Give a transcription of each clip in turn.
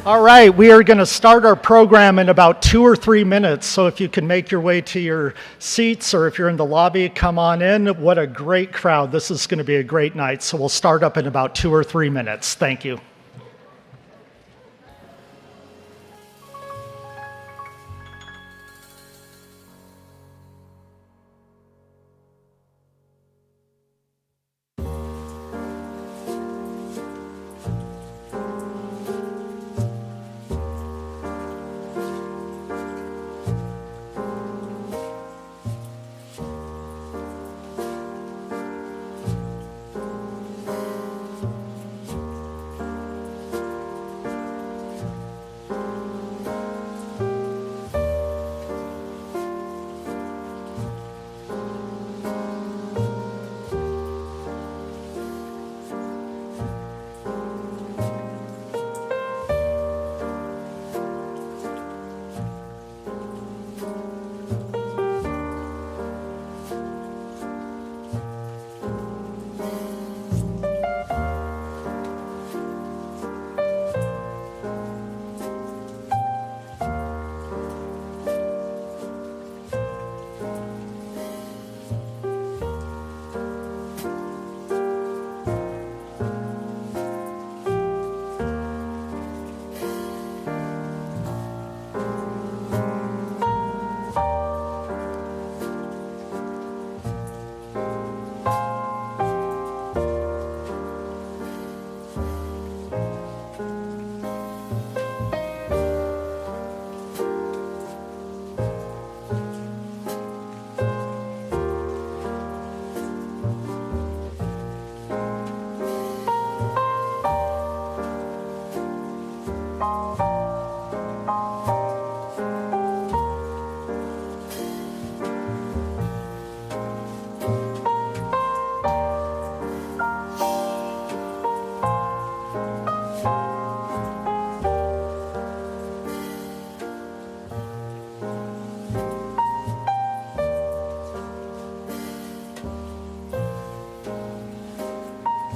All right, we are going to start our program in about 2 or 3 minutes, so if you can make your way to your seats or if you're in the lobby, come on in. What a great crowd. This is going to be a great night, so we'll start up in about 2 or 3 minutes. Thank you.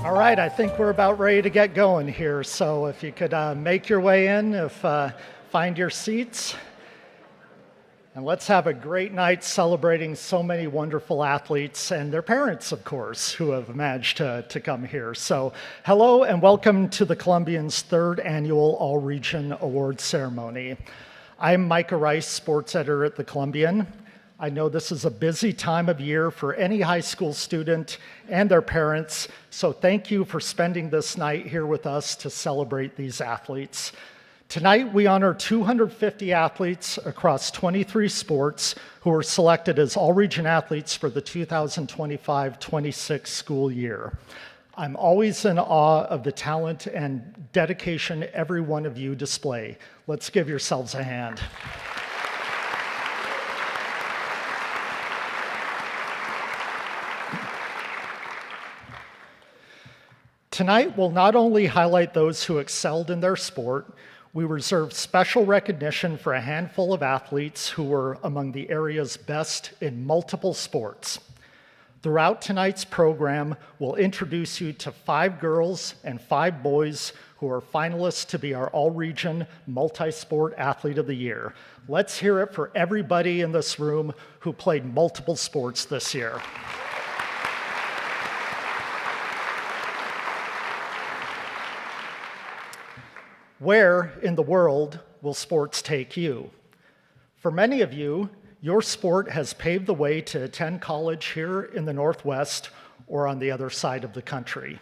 All right, I think we're about ready to get going here. So if you could make your way in, find your seats, and let's have a great night celebrating so many wonderful athletes and their parents, of course, who have managed to come here. So hello and welcome to the Columbian's third annual All-Region Awards Ceremony. I'm Micah Rice, sports editor at the Columbian. I know this is a busy time of year for any high school student and their parents, so thank you for spending this night here with us to celebrate these athletes. Tonight, we honor 250 athletes across 23 sports who were selected as all-region athletes for the 2025-26 school year. I'm always in awe of the talent and dedication every one of you display. Let's give yourselves a hand. Tonight will not only highlight those who excelled in their sport, we reserve special recognition for a handful of athletes who were among the area's best in multiple sports. Throughout tonight's program, we'll introduce you to 5 girls and 5 boys who are finalists to be our all-region multi-sport athlete of the year. Let's hear it for everybody in this room who played multiple sports this year. Where in the world will sports take you? For many of you, your sport has paved the way to attend college here in the Northwest or on the other side of the country.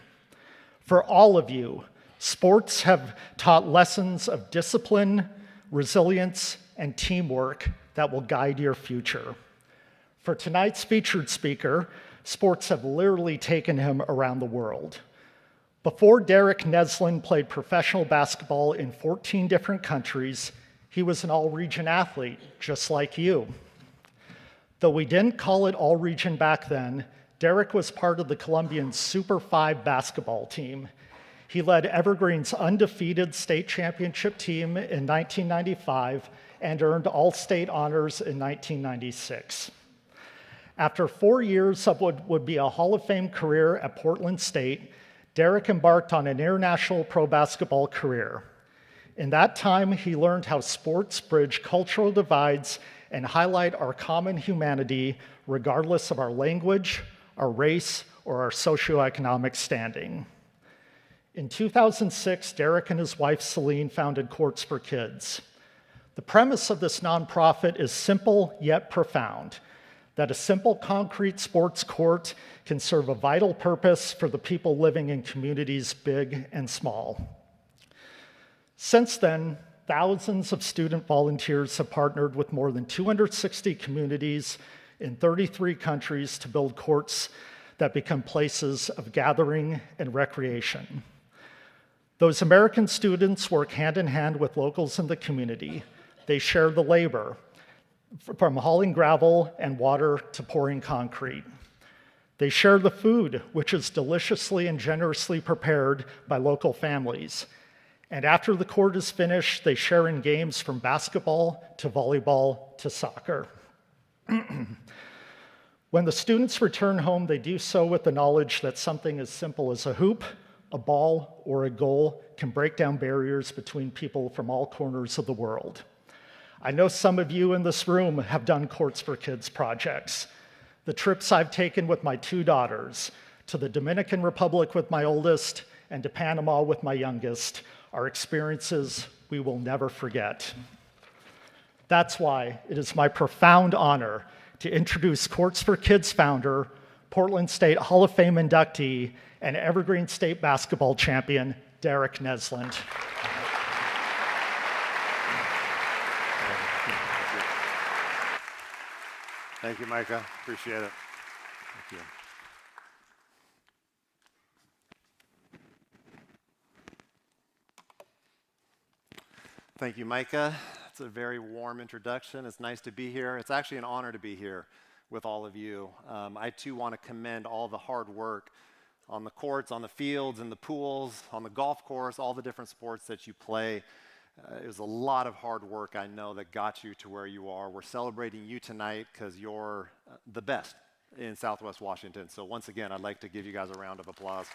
For all of you, sports have taught lessons of discipline, resilience, and teamwork that will guide your future. For tonight's featured speaker, sports have literally taken him around the world. Before Derek Neslin played professional basketball in 14 different countries, he was an all-region athlete, just like you. Though we didn't call it all-region back then, Derek was part of the Columbian Super 5 basketball team. He led Evergreen's undefeated state championship team in 1995 and earned all-state honors in 1996. After 4 years of what would be a Hall of Fame career at Portland State, Derek embarked on an international pro basketball career. In that time, he learned how sports bridge cultural divides and highlight our common humanity regardless of our language, our race, or our socioeconomic standing. In 2006, Derek and his wife Celine founded Courts for Kids. The premise of this nonprofit is simple yet profound, that a simple concrete sports court can serve a vital purpose for the people living in communities big and small. Since then, thousands of student volunteers have partnered with more than 260 communities in 33 countries to build courts that become places of gathering and recreation. Those American students work hand in hand with locals in the community. They share the labor, from hauling gravel and water to pouring concrete. They share the food, which is deliciously and generously prepared by local families. And after the court is finished, they share in games from basketball to volleyball to soccer. When the students return home, they do so with the knowledge that something as simple as a hoop, a ball, or a goal can break down barriers between people from all corners of the world. I know some of you in this room have done Courts for Kids projects. The trips I've taken with my 2 daughters, to the Dominican Republic with my oldest, and to Panama with my youngest, are experiences we will never forget. That's why it is my profound honor to introduce Courts for Kids founder, Portland State Hall of Fame inductee, and Evergreen State basketball champion, Derek Nesland. Thank you, Micah. Appreciate it. Thank you. Thank you, Micah. It's a very warm introduction. It's nice to be here. It's actually an honor to be here with all of you. I, too, want to commend all the hard work on the courts, on the fields, in the pools, on the golf course, all the different sports that you play. It was a lot of hard work, I know, that got you to where you are. We're celebrating you tonight because you're the best in Southwest Washington. So once again, I'd like to give you guys a round of applause.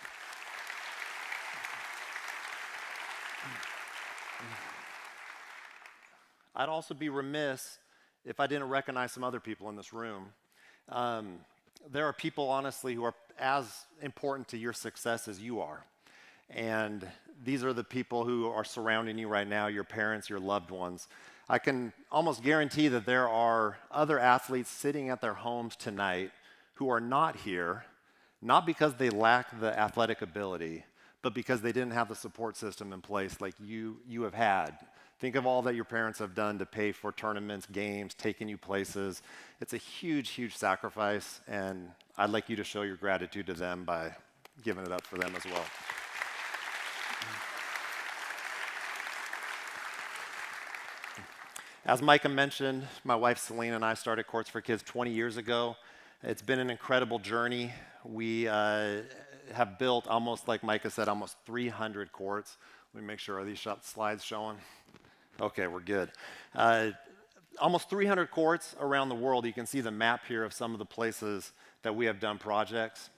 I'd also be remiss if I didn't recognize some other people in this room. There are people, honestly, who are as important to your success as you are. And these are the people who are surrounding you right now, your parents, your loved ones. I can almost guarantee that there are other athletes sitting at their homes tonight who are not here, not because they lack the athletic ability, but because they didn't have the support system in place like you have had. Think of all that your parents have done to pay for tournaments, games, taking you places. It's a huge, huge sacrifice, and I'd like you to show your gratitude to them by giving it up for them as well. As Micah mentioned, my wife Celine and I started Courts for Kids 20 years ago. It's been an incredible journey. We have built, almost like Micah said, almost 300 courts. Let me make sure, are these slides showing? Okay, we're good. Almost 300 courts around the world. You can see the map here of some of the places that we have done projects.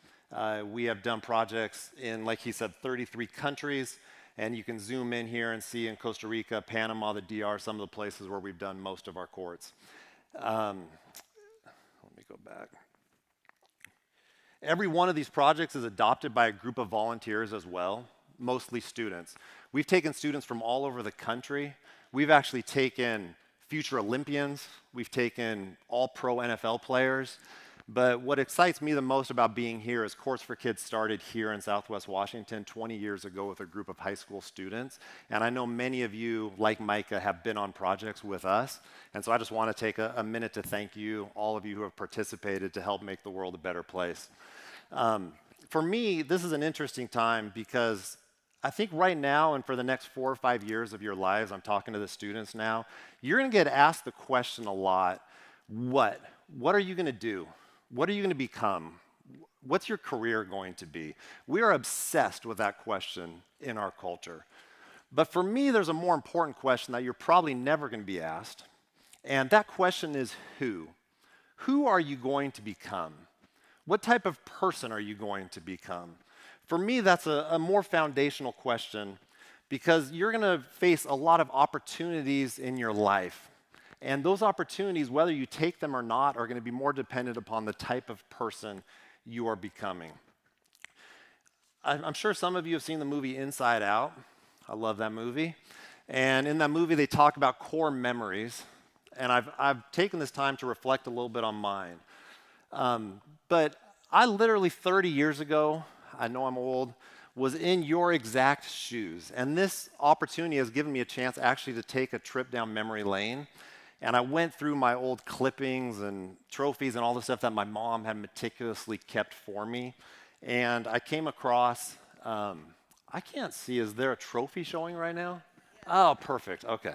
We have done projects in, like he said, 33 countries. And you can zoom in here and see in Costa Rica, Panama, the DR, some of the places where we've done most of our courts. Let me go back. Every one of these projects is adopted by a group of volunteers as well, mostly students. We've taken students from all over the country. We've actually taken future Olympians. We've taken all-pro NFL players. But what excites me the most about being here is Courts for Kids started here in Southwest Washington 20 years ago with a group of high school students. And I know many of you, like Micah, have been on projects with us. And so I just want to take a minute to thank you, all of you who have participated to help make the world a better place. For me, this is an interesting time because I think right now and for the next 4 or 5 years of your lives, I'm talking to the students now, you're going to get asked the question a lot, what? What are you going to do? What are you going to become? What's your career going to be? We are obsessed with that question in our culture. But for me, there's a more important question that you're probably never going to be asked. And that question is who? Who are you going to become? What type of person are you going to become? For me, that's a more foundational question because you're going to face a lot of opportunities in your life. And those opportunities, whether you take them or not, are going to be more dependent upon the type of person you are becoming. I'm sure some of you have seen the movie Inside Out. I love that movie. And in that movie, they talk about core memories. And I've taken this time to reflect a little bit on mine. But I literally 30 years ago, I know I'm old, was in your exact shoes. And this opportunity has given me a chance actually to take a trip down memory lane. And I went through my old clippings and trophies and all the stuff that my mom had meticulously kept for me. And I came across, I can't see, is there a trophy showing right now? Oh, perfect, okay.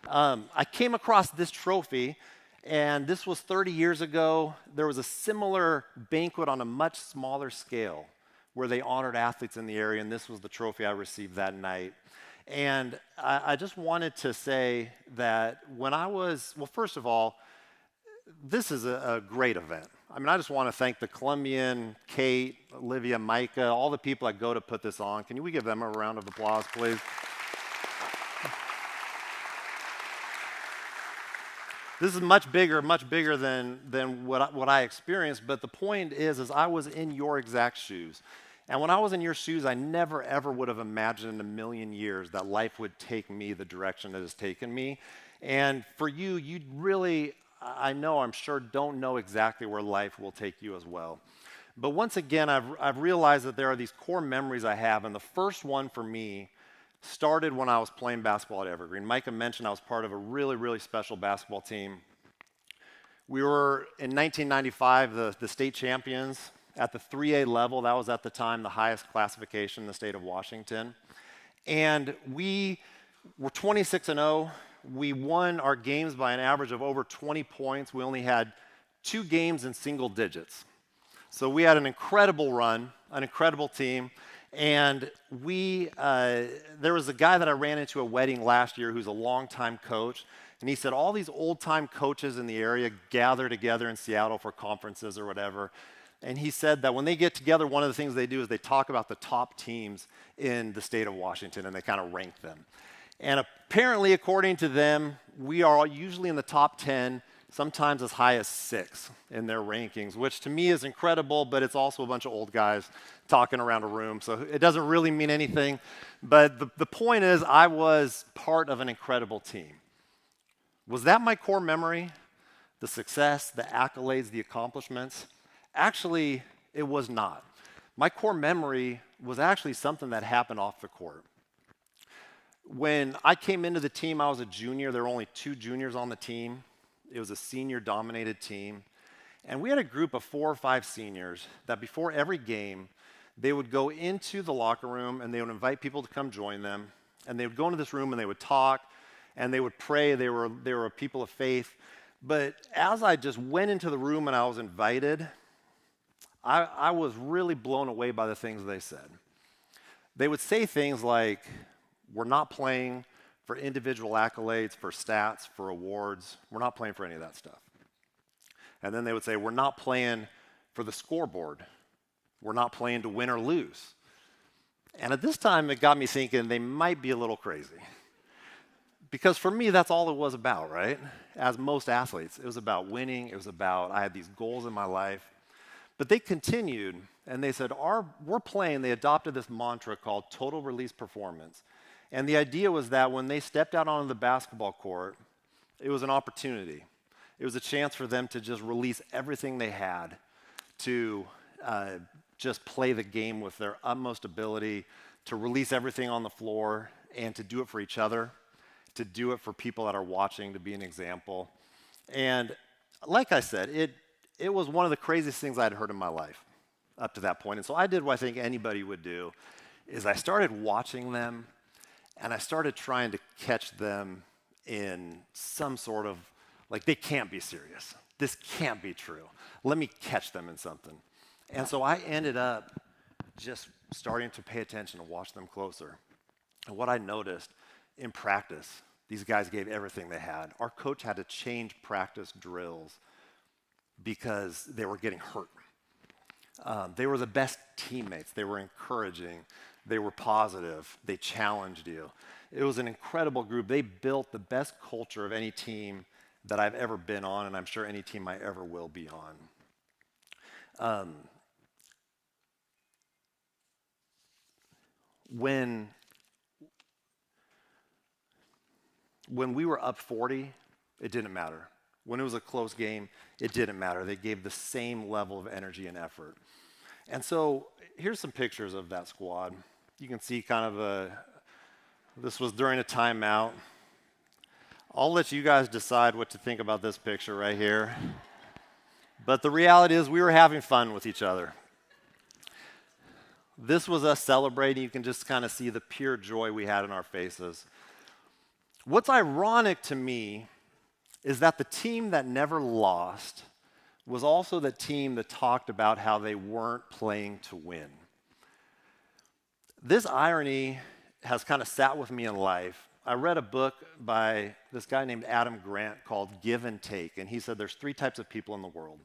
I came across this trophy, and this was 30 years ago. There was a similar banquet on a much smaller scale where they honored athletes in the area, and this was the trophy I received that night. And I just wanted to say that when I was, well, first of all, this is a great event. I mean, I just want to thank the Columbian, Kate, Olivia, Micah, all the people that go to put this on. Can we give them a round of applause, please? This is much bigger than what I experienced, but the point is I was in your exact shoes. And when I was in your shoes, I never, ever would have imagined in a million years that life would take me the direction it has taken me. And for you, you really, I'm sure, don't know exactly where life will take you as well. But once again, I've realized that there are these core memories I have, and the first one for me started when I was playing basketball at Evergreen. Micah mentioned I was part of a really, really special basketball team. We were, in 1995, the state champions at the 3A level. That was at the time the highest classification in the state of Washington. And we were 26-0. We won our games by an average of over 20 points. We only had 2 games in single digits. So we had an incredible run, an incredible team. And there was a guy that I ran into at a wedding last year who's a longtime coach. And he said all these old-time coaches in the area gather together in Seattle for conferences or whatever. And he said that when they get together, one of the things they do is they talk about the top teams in the state of Washington, and they kind of rank them. And apparently, according to them, we are usually in the top 10, sometimes as high as 6 in their rankings, which to me is incredible, but it's also a bunch of old guys talking around a room, so it doesn't really mean anything. But the point is, I was part of an incredible team. Was that my core memory? The success, the accolades, the accomplishments? Actually, it was not. My core memory was actually something that happened off the court. When I came into the team, I was a junior. There were only 2 juniors on the team. It was a senior-dominated team. And we had a group of 4 or 5 seniors that before every game, they would go into the locker room and they would invite people to come join them. And they would go into this room and they would talk and they would pray. They were a people of faith. But as I just went into the room and I was invited, I was really blown away by the things they said. They would say things like, we're not playing for individual accolades, for stats, for awards. We're not playing for any of that stuff. And then they would say, we're not playing for the scoreboard. We're not playing to win or lose. And at this time, it got me thinking they might be a little crazy. Because for me, that's all it was about, right? As most athletes, it was about winning. It was about, I had these goals in my life. But they continued, and they said, we're playing, they adopted this mantra called total release performance. And the idea was that when they stepped out onto the basketball court, it was an opportunity. It was a chance for them to just release everything they had to just play the game with their utmost ability, to release everything on the floor, and to do it for each other, to do it for people that are watching, to be an example. And like I said, it was one of the craziest things I'd heard in my life up to that point. And so I did what I think anybody would do, is I started watching them, and I started trying to catch them in some sort of, like, they can't be serious. This can't be true. Let me catch them in something. And so I ended up just starting to pay attention and watch them closer. And what I noticed in practice, these guys gave everything they had. Our coach had to change practice drills because they were getting hurt. They were the best teammates. They were encouraging. They were positive. They challenged you. It was an incredible group. They built the best culture of any team that I've ever been on, and I'm sure any team I ever will be on. When we were up 40, it didn't matter. When it was a close game, it didn't matter. They gave the same level of energy and effort. And so here's some pictures of that squad. You can see kind of this was during a timeout. I'll let you guys decide what to think about this picture right here. But the reality is we were having fun with each other. This was us celebrating. You can just kind of see the pure joy we had in our faces. What's ironic to me is that the team that never lost was also the team that talked about how they weren't playing to win. This irony has kind of sat with me in life. I read a book by this guy named Adam Grant called Give and Take, and he said there's 3 types of people in the world.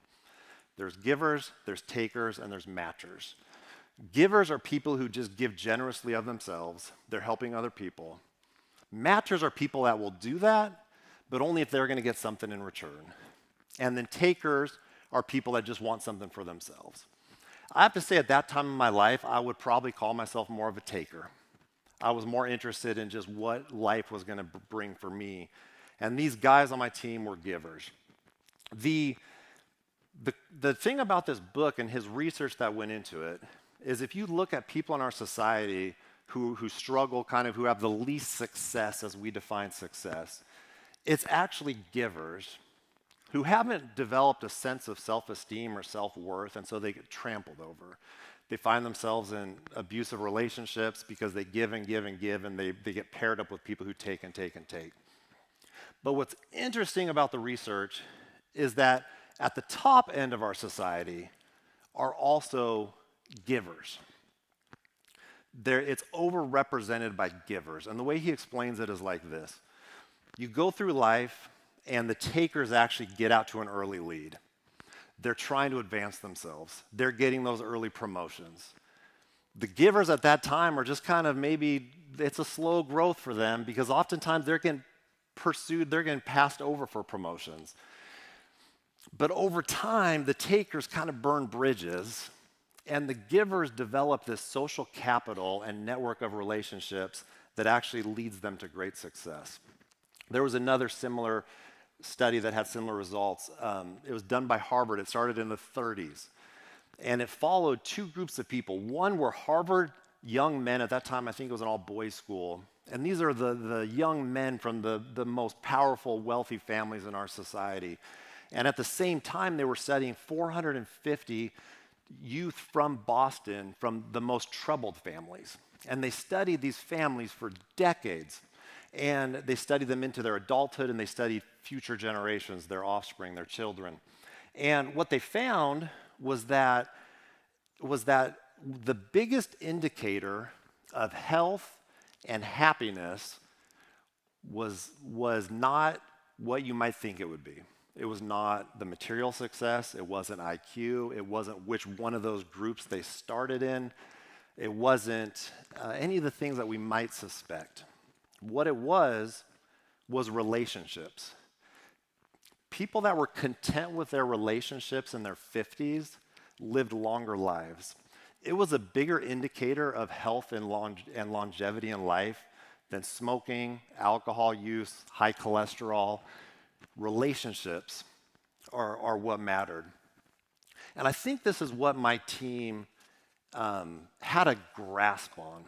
There's givers, there's takers, and there's matchers. Givers are people who just give generously of themselves. They're helping other people. Matchers are people that will do that, but only if they're going to get something in return. And then takers are people that just want something for themselves. I have to say, at that time in my life, I would probably call myself more of a taker. I was more interested in just what life was going to bring for me. And these guys on my team were givers. The thing about this book and his research that went into it is if you look at people in our society who struggle, kind of who have the least success as we define success, it's actually givers who haven't developed a sense of self-esteem or self-worth, and so they get trampled over. They find themselves in abusive relationships because they give and give and give, and they get paired up with people who take and take and take. But what's interesting about the research is that at the top end of our society are also givers. It's overrepresented by givers, and the way he explains it is like this. You go through life, and the takers actually get out to an early lead. They're trying to advance themselves. They're getting those early promotions. The givers at that time are just kind of maybe, it's a slow growth for them because oftentimes they're getting pursued, they're getting passed over for promotions. But over time, the takers kind of burn bridges, and the givers develop this social capital and network of relationships that actually leads them to great success. There was another similar study that had similar results. It was done by Harvard. It started in the 30s. And it followed 2 groups of people. One were Harvard young men. At that time, I think it was an all-boys school. And these are the young men from the most powerful, wealthy families in our society. And at the same time, they were studying 450 youth from Boston, from the most troubled families. And they studied these families for decades. And they studied them into their adulthood, and they studied future generations, their offspring, their children. And what they found was that the biggest indicator of health and happiness was not what you might think it would be. It was not the material success. It wasn't IQ. It wasn't which one of those groups they started in. It wasn't any of the things that we might suspect. What it was relationships. People that were content with their relationships in their 50s lived longer lives. It was a bigger indicator of health and longevity in life than smoking, alcohol use, high cholesterol. Relationships are what mattered. And I think this is what my team had a grasp on.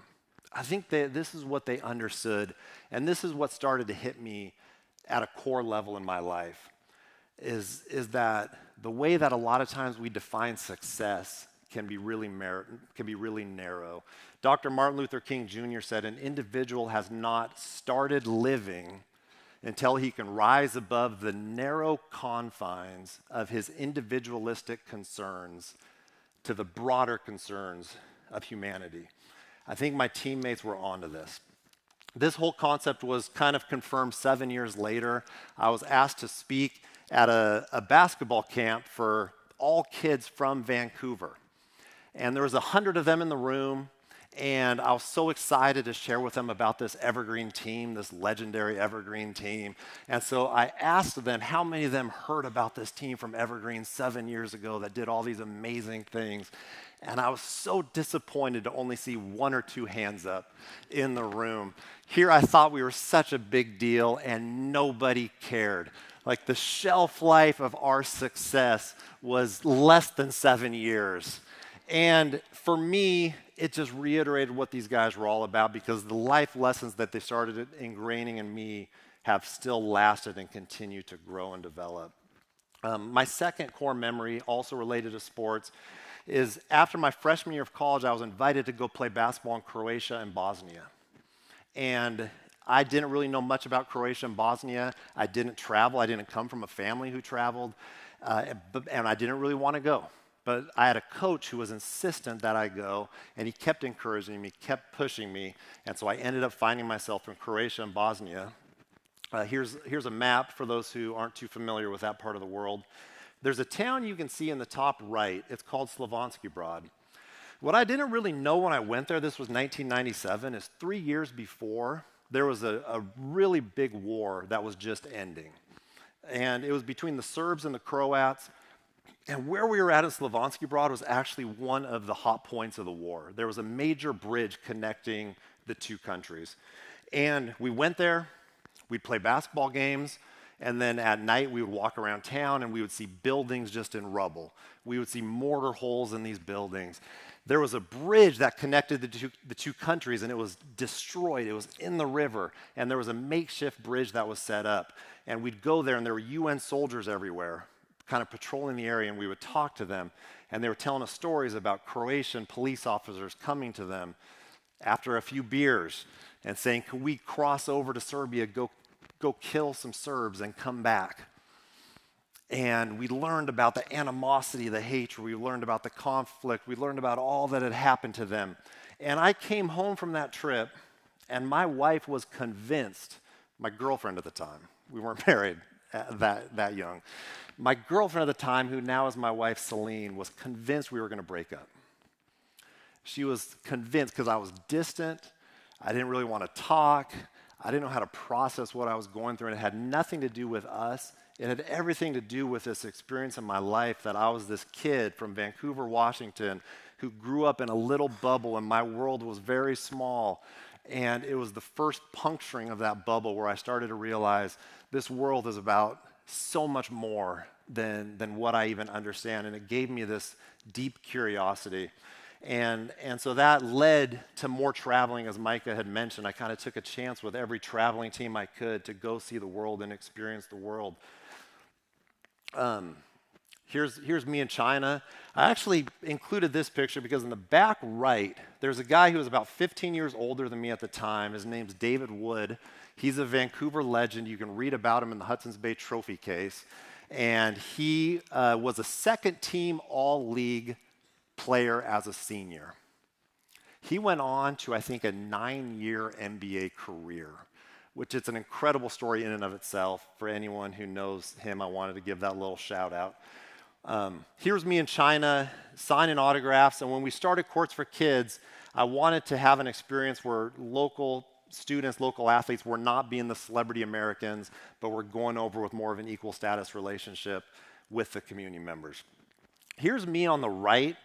I think this is what they understood, and this is what started to hit me at a core level in my life, is that the way that a lot of times we define success can be really narrow. Dr. Martin Luther King Jr. said, an individual has not started living until he can rise above the narrow confines of his individualistic concerns to the broader concerns of humanity. I think my teammates were onto this. This whole concept was kind of confirmed 7 years later. I was asked to speak at a basketball camp for all kids from Vancouver. And there was 100 of them in the room, And I was so excited to share with them about this evergreen team, this legendary evergreen team. And so I asked them how many of them heard about this team from Evergreen 7 years ago that did all these amazing things. And I was so disappointed to only see 1 or 2 hands up in the room. Here I thought we were such a big deal and nobody cared. Like the shelf life of our success was less than 7 years. And for me, it just reiterated what these guys were all about, because the life lessons that they started ingraining in me have still lasted and continue to grow and develop. My second core memory, also related to sports, is after my freshman year of college, I was invited to go play basketball in Croatia and Bosnia. And I didn't really know much about Croatia and Bosnia. I didn't travel. I didn't come from a family who traveled, and I didn't really want to go. But I had a coach who was insistent that I go, and he kept encouraging me, kept pushing me, and so I ended up finding myself in Croatia and Bosnia. Here's a map for those who aren't too familiar with that part of the world. There's a town you can see in the top right. It's called Slavonski Brod. What I didn't really know when I went there, this was 1997, is 3 years before, there was a really big war that was just ending. And it was between the Serbs and the Croats. And where we were at in Slavonski Brod was actually one of the hot points of the war. There was a major bridge connecting the two countries. And we went there, we'd play basketball games, and then at night we would walk around town and we would see buildings just in rubble. We would see mortar holes in these buildings. There was a bridge that connected the two countries, and it was destroyed. It was in the river, and there was a makeshift bridge that was set up. And we'd go there, and there were UN soldiers everywhere, kind of patrolling the area, and we would talk to them, and they were telling us stories about Croatian police officers coming to them after a few beers and saying, "Can we cross over to Serbia, go kill some Serbs and come back?" And we learned about the animosity, the hatred, we learned about the conflict, we learned about all that had happened to them. And I came home from that trip, and my wife was convinced, my girlfriend at the time, we weren't married that young, my girlfriend at the time, who now is my wife, Celine, was convinced we were going to break up. She was convinced because I was distant, I didn't really want to talk, I didn't know how to process what I was going through, and it had nothing to do with us. It had everything to do with this experience in my life that I was this kid from Vancouver, Washington, who grew up in a little bubble, and my world was very small. And it was the first puncturing of that bubble where I started to realize this world is about so much more than what I even understand. And it gave me this deep curiosity. And so that led to more traveling, as Micah had mentioned. I kind of took a chance with every traveling team I could to go see the world and experience the world. Here's me in China. I actually included this picture because in the back right, there's a guy who was about 15 years older than me at the time. His name's David Wood. He's a Vancouver legend. You can read about him in the Hudson's Bay Trophy case. And he was a second-team All-League player as a senior. He went on to, I think, a 9-year NBA career, which is an incredible story in and of itself. For anyone who knows him, I wanted to give that little shout out. Here's me in China signing autographs, and when we started Courts for Kids, I wanted to have an experience where local students, local athletes were not being the celebrity Americans, but were going over with more of an equal status relationship with the community members. Here's me on the right.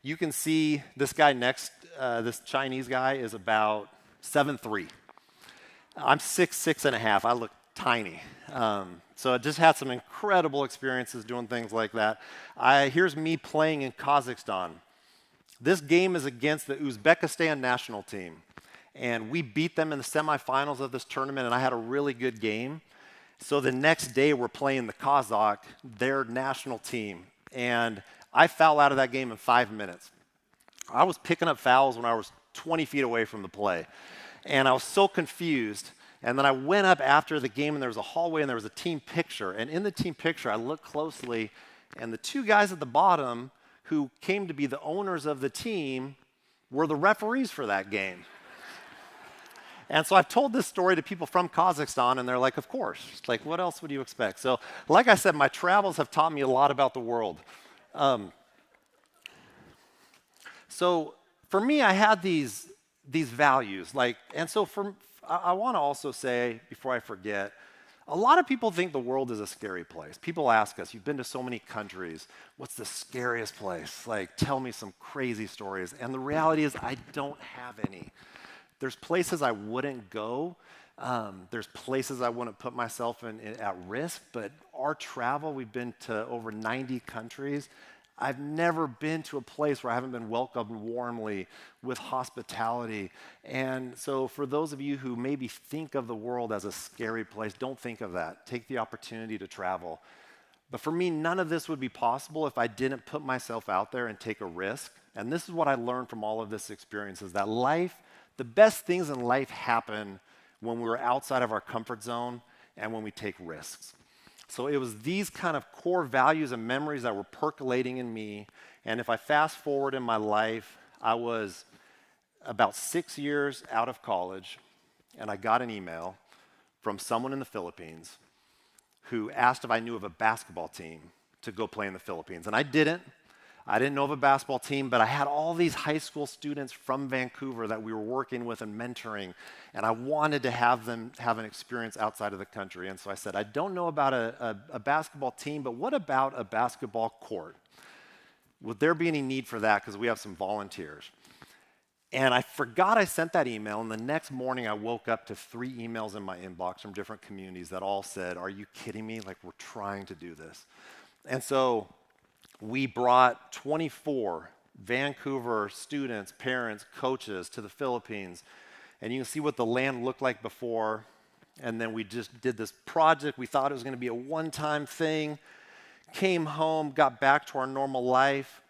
You can see this guy next, this Chinese guy is about 7'3". I'm 6'6.5". I look tiny. So I just had some incredible experiences doing things like that. Here's me playing in Kazakhstan. This game is against the Uzbekistan national team. And we beat them in the semifinals of this tournament, and I had a really good game. So the next day we're playing the Kazakh, their national team. And I fouled out of that game in 5 minutes. I was picking up fouls when I was 20 feet away from the play. And I was so confused. And then I went up after the game, and there was a hallway, and there was a team picture. And in the team picture, I looked closely, and the two guys at the bottom who came to be the owners of the team were the referees for that game. And so I've told this story to people from Kazakhstan, and they're like, of course. It's like, what else would you expect? So like I said, my travels have taught me a lot about the world. So for me, I had these these values. And so I want to also say, before I forget, a lot of people think the world is a scary place. People ask us, you've been to so many countries, what's the scariest place? Like, tell me some crazy stories. And the reality is, I don't have any. There's places I wouldn't go. There's places I wouldn't put myself in at risk, but our travel, we've been to over 90 countries. I've never been to a place where I haven't been welcomed warmly with hospitality. And so for those of you who maybe think of the world as a scary place, don't think of that. Take the opportunity to travel. But for me, none of this would be possible if I didn't put myself out there and take a risk. And this is what I learned from all of this experience, is that the best things in life happen when we're outside of our comfort zone and when we take risks. So it was these kind of core values and memories that were percolating in me. And if I fast forward in my life, I was about 6 years out of college, and I got an email from someone in the Philippines who asked if I knew of a basketball team to go play in the Philippines. And I didn't. I didn't know of a basketball team, but I had all these high school students from Vancouver that we were working with and mentoring, and I wanted to have them have an experience outside of the country. And so I said, I don't know about a basketball team, but what about a basketball court? Would there be any need for that? Because we have some volunteers. And I forgot I sent that email, and the next morning I woke up to 3 emails in my inbox from different communities that all said, are you kidding me? Like, we're trying to do this. And so we brought 24 Vancouver students, parents, coaches to the Philippines. And you can see what the land looked like before. And then we just did this project. We thought it was going to be a one-time thing. Came home, got back to our normal life.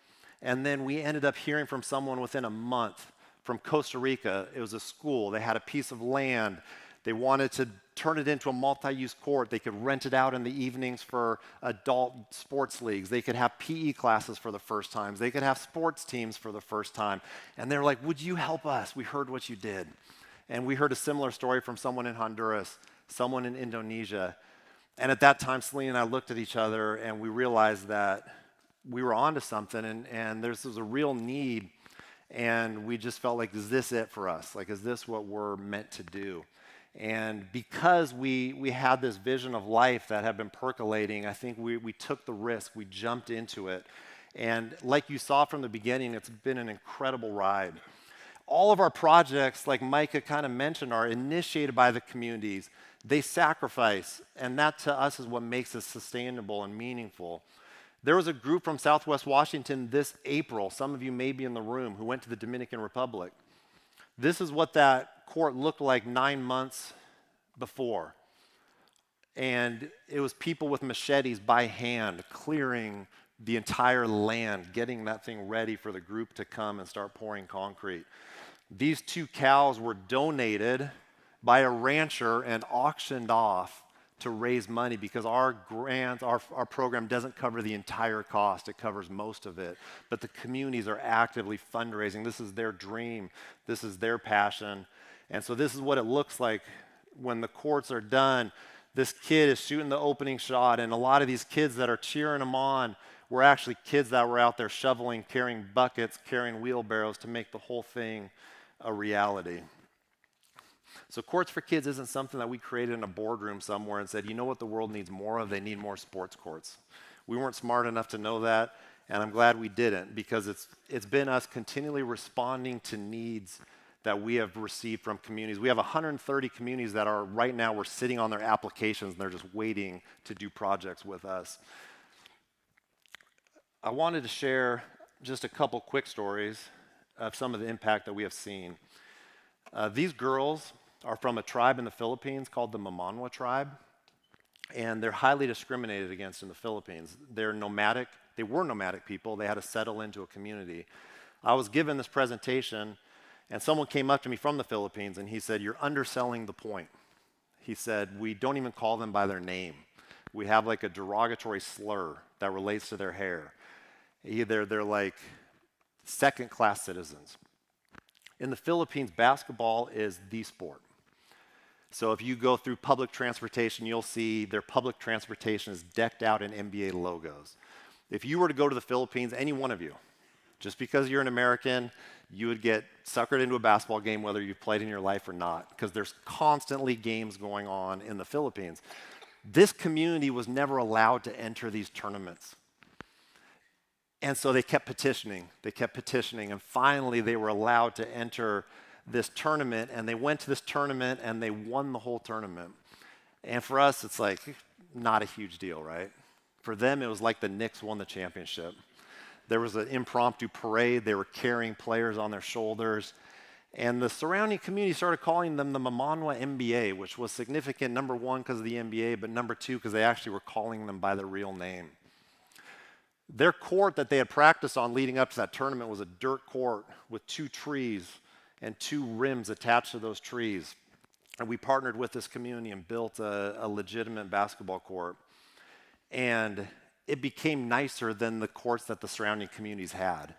And then we ended up hearing from someone within a month from Costa Rica. It was a school. They had a piece of land. They wanted to turn it into a multi-use court. They could rent it out in the evenings for adult sports leagues. They could have PE classes for the first time. They could have sports teams for the first time. And they were like, would you help us? We heard what you did. And we heard a similar story from someone in Honduras, someone in Indonesia. And at that time, Celine and I looked at each other and we realized that we were onto something, and there was a real need. And we just felt like, is this it for us? Like, is this what we're meant to do? And because we had this vision of life that had been percolating, I think we took the risk, we jumped into it. And like you saw from the beginning, it's been an incredible ride. All of our projects, like Micah kind of mentioned, are initiated by the communities. They sacrifice, and that to us is what makes it sustainable and meaningful. There was a group from Southwest Washington this April, some of you may be in the room, who went to the Dominican Republic. This is what that court looked like 9 months before. And it was people with machetes by hand clearing the entire land, getting that thing ready for the group to come and start pouring concrete. These 2 cows were donated by a rancher and auctioned off to raise money, because our grant, our program doesn't cover the entire cost. It covers most of it. But the communities are actively fundraising. This is their dream. This is their passion. And so this is what it looks like when the courts are done. This kid is shooting the opening shot, and a lot of these kids that are cheering him on were actually kids that were out there shoveling, carrying buckets, carrying wheelbarrows to make the whole thing a reality. So Courts for Kids isn't something that we created in a boardroom somewhere and said, you know what the world needs more of? They need more sports courts. We weren't smart enough to know that, and I'm glad we didn't, because it's been us continually responding to needs that we have received from communities. We have 130 communities that are right now, we're sitting on their applications and they're just waiting to do projects with us. I wanted to share just a couple quick stories of some of the impact that we have seen. These girls are from a tribe in the Philippines called the Mamanwa tribe, and they're highly discriminated against in the Philippines. They're nomadic. They were nomadic people. They had to settle into a community. I was given this presentation, and someone came up to me from the Philippines, and he said, you're underselling the point. He said, we don't even call them by their name. We have like a derogatory slur that relates to their hair. Either they're like second-class citizens. In the Philippines, basketball is the sport. So if you go through public transportation, you'll see their public transportation is decked out in NBA logos. If you were to go to the Philippines, any one of you, just because you're an American, you would get suckered into a basketball game whether you played in your life or not, because there's constantly games going on in the Philippines. This community was never allowed to enter these tournaments. And so they kept petitioning, and finally they were allowed to enter this tournament, and they went to this tournament and they won the whole tournament. And for us, it's like not a huge deal, right? For them, it was like the Knicks won the championship. There was an impromptu parade. They were carrying players on their shoulders. And the surrounding community started calling them the Mamanwa NBA, which was significant, number one, because of the NBA, but number two, because they actually were calling them by their real name. Their court that they had practiced on leading up to that tournament was a dirt court with 2 trees and 2 rims attached to those trees. And we partnered with this community and built a legitimate basketball court. And it became nicer than the courts that the surrounding communities had.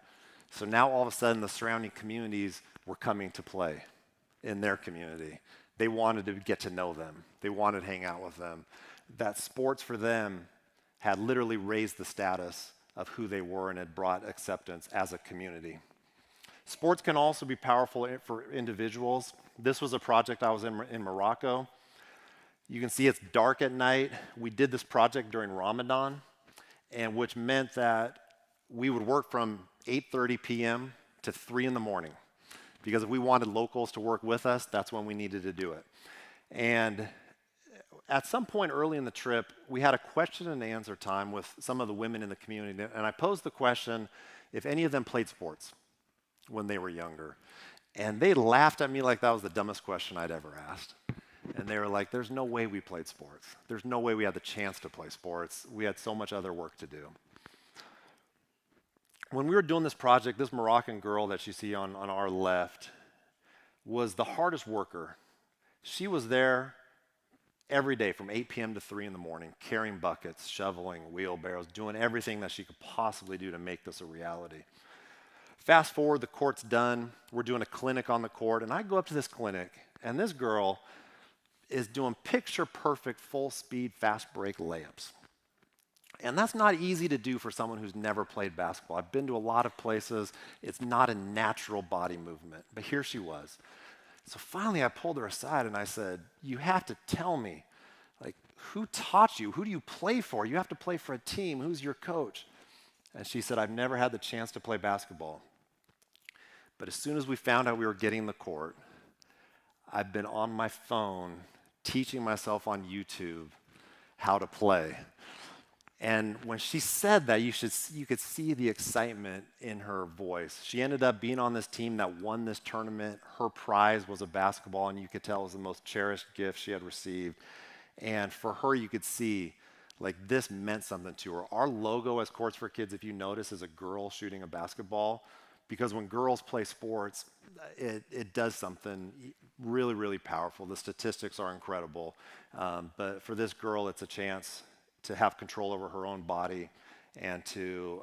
So now all of a sudden the surrounding communities were coming to play in their community. They wanted to get to know them. They wanted to hang out with them. That sports for them had literally raised the status of who they were and had brought acceptance as a community. Sports can also be powerful for individuals. This was a project I was in Morocco. You can see it's dark at night. We did this project during Ramadan, and which meant that we would work from 8:30 p.m. to 3 in the morning, because if we wanted locals to work with us, that's when we needed to do it. And at some point early in the trip, we had a question and answer time with some of the women in the community, and I posed the question if any of them played sports when they were younger. And they laughed at me like that was the dumbest question I'd ever asked. And they were like, there's no way we played sports. There's no way we had the chance to play sports. We had so much other work to do. When we were doing this project, this Moroccan girl that you see on our left was the hardest worker. She was there every day from 8 p.m. to 3 in the morning, carrying buckets, shoveling, wheelbarrows, doing everything that she could possibly do to make this a reality. Fast forward, the court's done. We're doing a clinic on the court, and I go up to this clinic, and this girl is doing picture-perfect, full-speed, fast-break layups. And that's not easy to do for someone who's never played basketball. I've been to a lot of places. It's not a natural body movement, but here she was. So finally, I pulled her aside, and I said, you have to tell me, like, who taught you? Who do you play for? You have to play for a team. Who's your coach? And she said, I've never had the chance to play basketball. But as soon as we found out we were getting the court, I've been on my phone teaching myself on YouTube how to play. And when she said that, you could see the excitement in her voice. She ended up being on this team that won this tournament. Her prize was a basketball, and you could tell it was the most cherished gift she had received. And for her, you could see, like, this meant something to her. Our logo as Courts for Kids, if you notice, is a girl shooting a basketball, because when girls play sports, it does something really, really powerful. The statistics are incredible. But for this girl, it's a chance to have control over her own body and to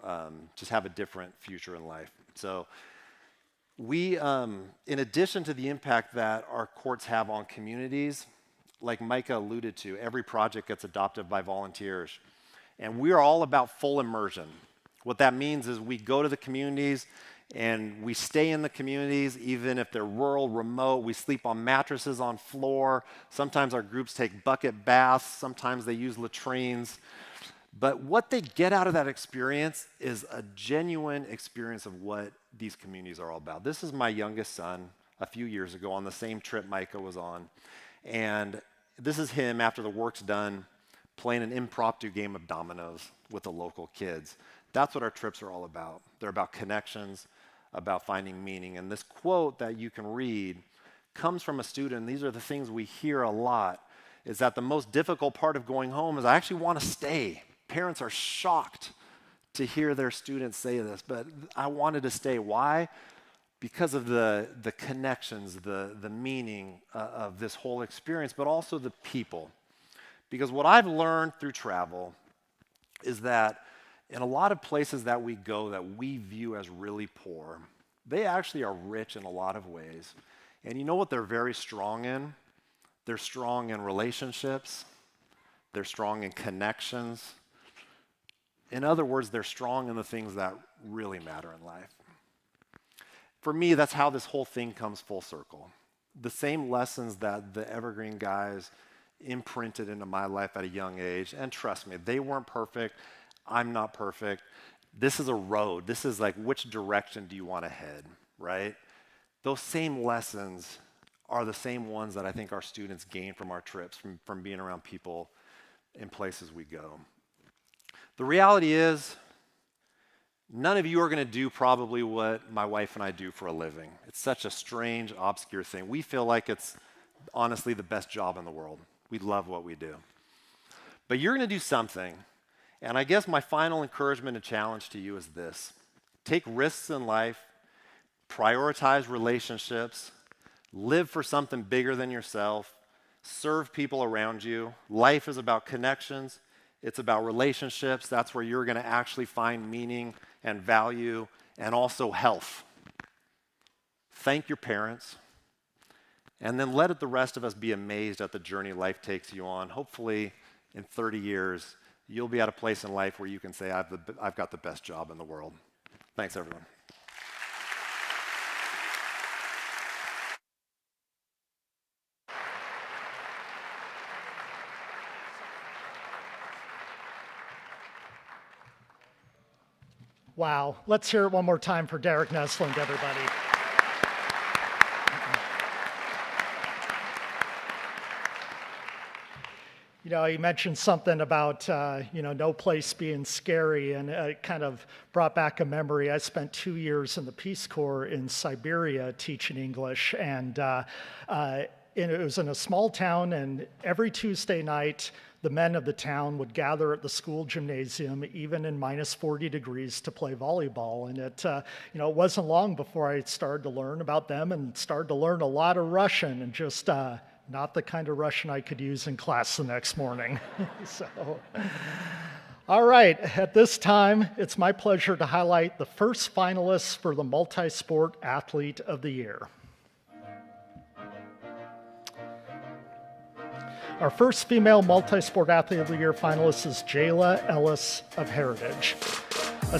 just have a different future in life. So we, in addition to the impact that our courts have on communities, like Micah alluded to, every project gets adopted by volunteers. And we are all about full immersion. What that means is we go to the communities and we stay in the communities, even if they're rural, remote. We sleep on mattresses on floor. Sometimes our groups take bucket baths. Sometimes they use latrines. But what they get out of that experience is a genuine experience of what these communities are all about. This is my youngest son a few years ago on the same trip Micah was on. And this is him after the work's done playing an impromptu game of dominoes with the local kids. That's what our trips are all about. They're about connections, about finding meaning. And this quote that you can read comes from a student. These are the things we hear a lot, is that the most difficult part of going home is I actually want to stay. Parents are shocked to hear their students say this, but I wanted to stay. Why? Because of the connections, the meaning of this whole experience, but also the people. Because what I've learned through travel is that in a lot of places that we go that we view as really poor, they actually are rich in a lot of ways. And you know what they're very strong in? They're strong in relationships. They're strong in connections. In other words, they're strong in the things that really matter in life. For me, that's how this whole thing comes full circle. The same lessons that the Evergreen guys imprinted into my life at a young age, and trust me, they weren't perfect. I'm not perfect. This is a road. This is like, which direction do you want to head, right? Those same lessons are the same ones that I think our students gain from our trips, from being around people in places we go. The reality is, none of you are going to do probably what my wife and I do for a living. It's such a strange, obscure thing. We feel like it's honestly the best job in the world. We love what we do. But you're going to do something. And I guess my final encouragement and challenge to you is this. Take risks in life, prioritize relationships, live for something bigger than yourself, serve people around you. Life is about connections. It's about relationships. That's where you're going to actually find meaning and value and also health. Thank your parents. And then let the rest of us be amazed at the journey life takes you on. Hopefully, in 30 years, you'll be at a place in life where you can say, I've got the best job in the world. Thanks, everyone. Wow. Let's hear it one more time for Derek Nesland, everybody. You know, he mentioned something about, no place being scary, and it kind of brought back a memory. I spent 2 years in the Peace Corps in Siberia teaching English, and it was in a small town, and every Tuesday night, the men of the town would gather at the school gymnasium, even in minus 40 degrees, to play volleyball. And it wasn't long before I started to learn about them and started to learn a lot of Russian, and just not the kind of Russian I could use in class the next morning. All right, at this time, it's my pleasure to highlight the first finalists for the Multi-Sport Athlete of the Year. Our first female multi-sport athlete of the year finalist is Jayla Ellis of Heritage. A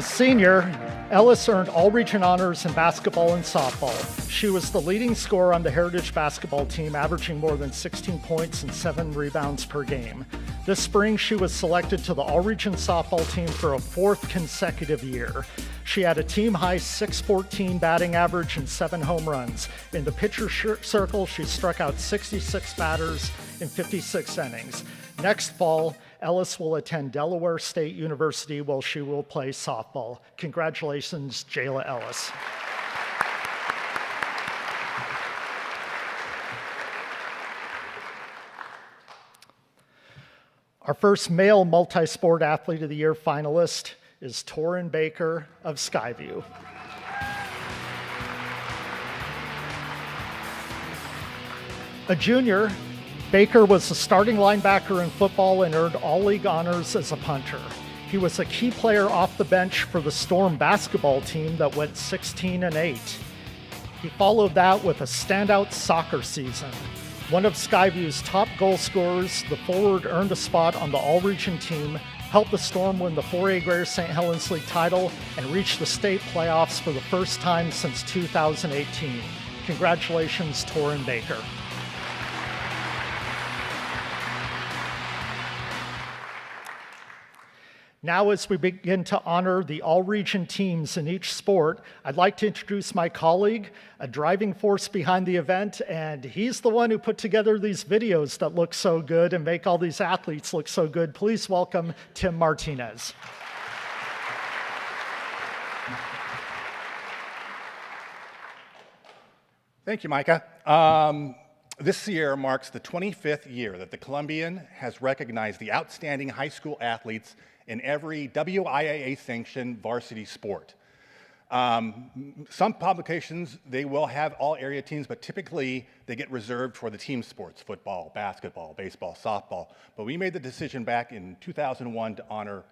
senior, Ellis earned all-region honors in basketball and softball. She was the leading scorer on the Heritage basketball team, averaging more than 16 points and 7 rebounds per game. This spring, she was selected to the all-region softball team for a 4th consecutive year. She had a team-high .614 batting average and 7 home runs. In the pitcher circle, she struck out 66 batters in 56 innings. Next fall, Ellis will attend Delaware State University where she will play softball. Congratulations, Jayla Ellis. Our first male multi-sport athlete of the year finalist is Torrin Baker of Skyview. A junior, Baker was a starting linebacker in football and earned all-league honors as a punter. He was a key player off the bench for the Storm basketball team that went 16-8. He followed that with a standout soccer season. One of Skyview's top goal scorers, the forward earned a spot on the all-region team, helped the Storm win the 4A Greater St. Helens League title, and reach the state playoffs for the first time since 2018. Congratulations, Torrin Baker. Now, as we begin to honor the all-region teams in each sport, I'd like to introduce my colleague, a driving force behind the event, and he's the one who put together these videos that look so good and make all these athletes look so good. Please welcome Tim Martinez. Thank you, Micah. This year marks the 25th year that the Columbian has recognized the outstanding high school athletes in every WIAA-sanctioned varsity sport. Some publications, they will have all area teams, but typically they get reserved for the team sports, football, basketball, baseball, softball. But we made the decision back in 2001 to honor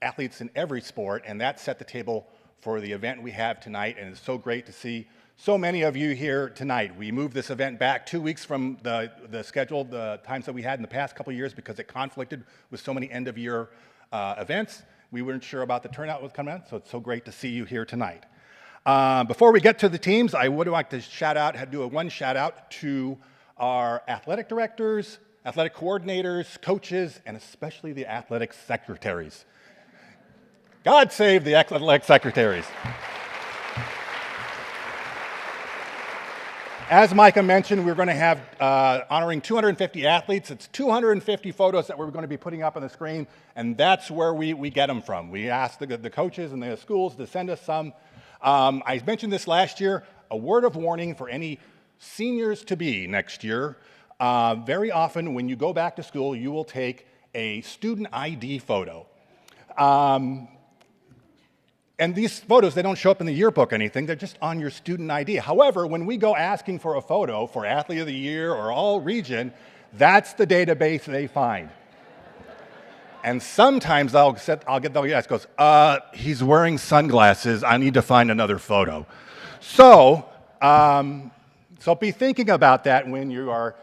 athletes in every sport, and that set the table for the event we have tonight, and it's so great to see so many of you here tonight. We moved this event back 2 weeks from the scheduled times that we had in the past couple of years because it conflicted with so many end-of-year events. We weren't sure about the turnout was coming out, so it's so great to see you here tonight. Before we get to the teams, I would like to do one shout out to our athletic directors, athletic coordinators, coaches, and especially the athletic secretaries. God save the athletic secretaries. As Micah mentioned, we're going to have honoring 250 athletes. It's 250 photos that we're going to be putting up on the screen, and that's where we get them from. We asked the coaches and the schools to send us some. I mentioned this last year, a word of warning for any seniors-to-be next year. Very often when you go back to school, you will take a student ID photo. And these photos, they don't show up in the yearbook or anything, they're just on your student ID. However, when we go asking for a photo for Athlete of the Year or all region, that's the database they find. And sometimes I'll get the guy goes, he's wearing sunglasses, I need to find another photo. So be thinking about that when you are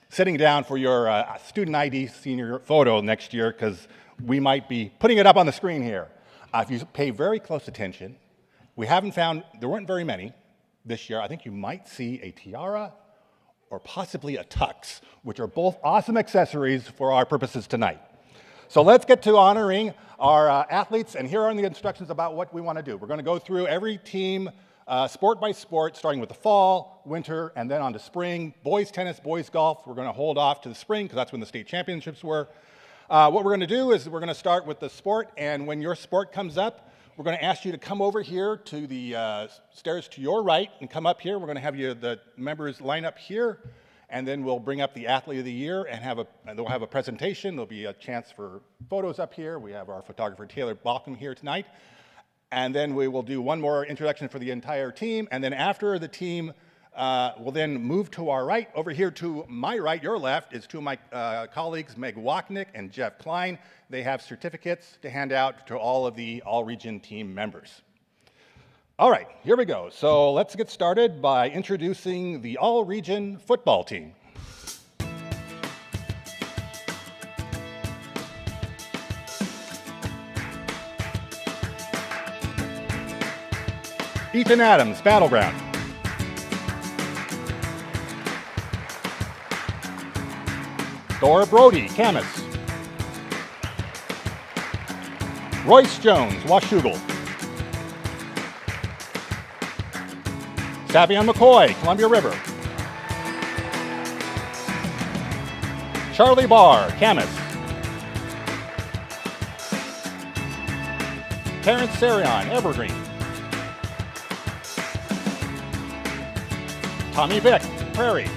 sitting down for your student ID senior photo next year, because we might be putting it up on the screen here. If you pay very close attention, there weren't very many this year. I think you might see a tiara or possibly a tux, which are both awesome accessories for our purposes tonight. So let's get to honoring our athletes, and here are the instructions about what we want to do. We're going to go through every team sport by sport, starting with the fall, winter, and then on to spring. Boys tennis, boys golf, we're going to hold off to the spring because that's when the state championships were. What we're going to do is we're going to start with the sport, and when your sport comes up, we're going to ask you to come over here to the stairs to your right and come up here. We're going to have the members line up here, and then we'll bring up the Athlete of the Year and they'll have a presentation. There'll be a chance for photos up here. We have our photographer, Taylor Balcom, here tonight. And then we will do one more introduction for the entire team, and then after the team, we'll then move to our right. Over here to my right, your left, is two of my colleagues, Meg Wachnick and Jeff Klein. They have certificates to hand out to all of the all-region team members. All right, here we go. So let's get started by introducing the all-region football team. Ethan Adams, Battleground. Thor Brody, Camas. Royce Jones, Washougal. Savion McCoy, Columbia River. Charlie Barr, Camas. Terrence Sarion, Evergreen. Tommy Vick, Prairie.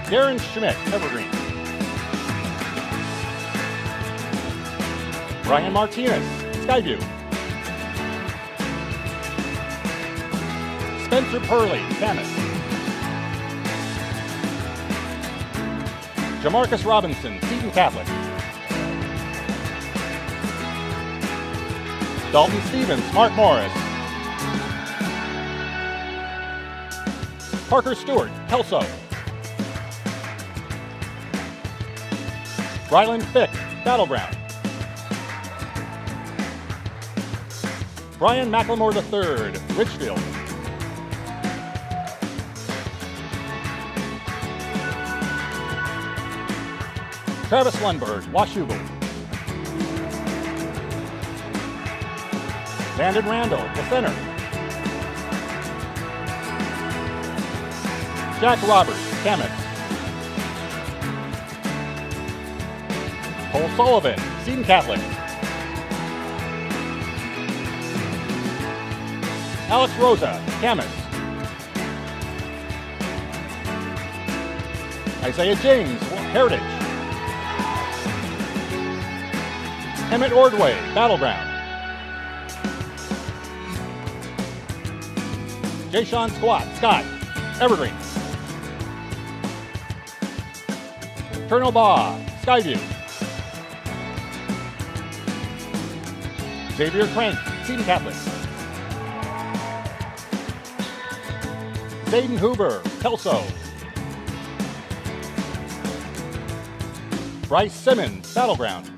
Darren Schmidt, Evergreen. Brian Martinez, Skyview. Spencer Purley, Camas. Jamarcus Robinson, Seton Catholic. Dalton Stevens, Mark Morris. Parker Stewart, Kelso. Ryland Fick, Battleground. Brian McLemore III, Richfield. Travis Lundberg, Washougal. Landon Randall, the center. Jack Roberts, Camas. Cole Sullivan, Seton Catholic. Alex Rosa, Camas. Isaiah James, Heritage. Emmett Ordway, Battleground. Jay-Sean Scott, Evergreen. Colonel Baugh, Skyview. Xavier Crank, Seton Catholic. Zayden Hoover, Kelso. Bryce Simmons, Battleground.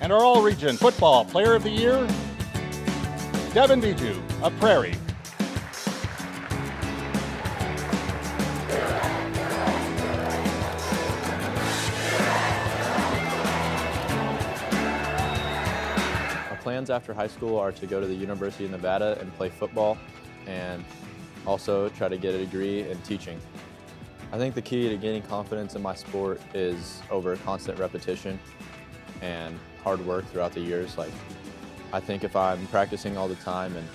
And our All-Region Football Player of the Year, Devin Biju of Prairie. Plans after high school are to go to the University of Nevada and play football, and also try to get a degree in teaching. I think the key to gaining confidence in my sport is over constant repetition and hard work throughout the years. I think if I'm practicing all the time and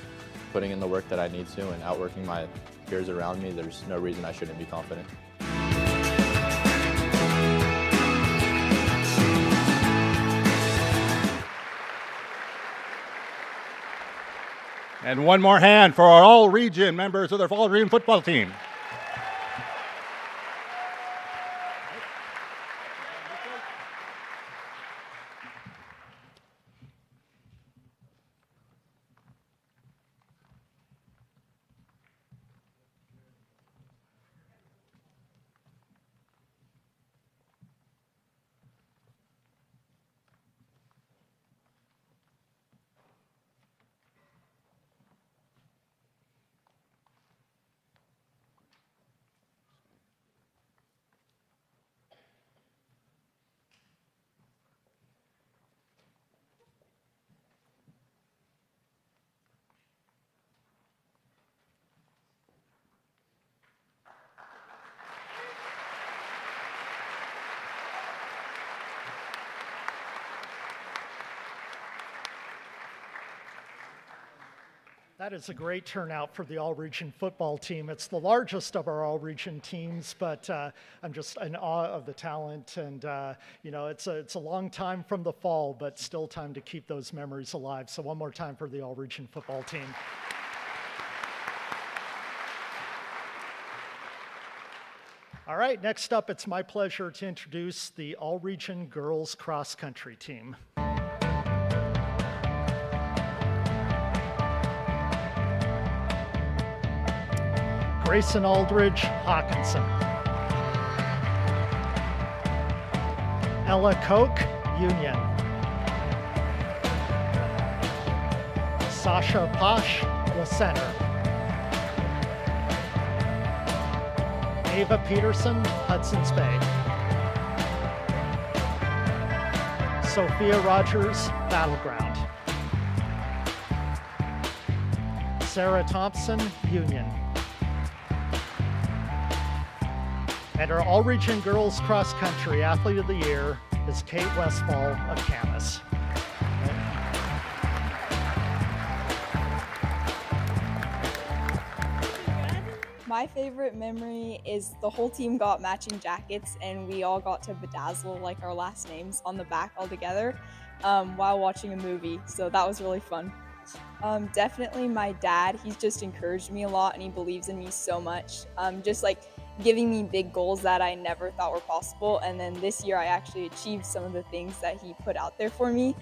putting in the work that I need to and outworking my peers around me, there's no reason I shouldn't be confident. And one more hand for our All-Region members of the All-Region football team. That is a great turnout for the All-Region football team. It's the largest of our All-Region teams, but I'm just in awe of the talent. And, it's a long time from the fall, but still time to keep those memories alive. So one more time for the All-Region football team. All right, next up, it's my pleasure to introduce the All-Region girls cross-country team. Grayson Aldridge Hawkinson. Ella Koch, Union. Sasha Posh, La Center. Ava Peterson, Hudson's Bay. Sophia Rogers, Battleground. Sarah Thompson, Union. And our All-Region Girls Cross Country Athlete of the Year is Kate Westfall of Camas. My favorite memory is the whole team got matching jackets and we all got to bedazzle like our last names on the back all together while watching a movie. So that was really fun. Definitely my dad, he's just encouraged me a lot and he believes in me so much. Just like giving me big goals that I never thought were possible. And then this year I actually achieved some of the things that he put out there for me.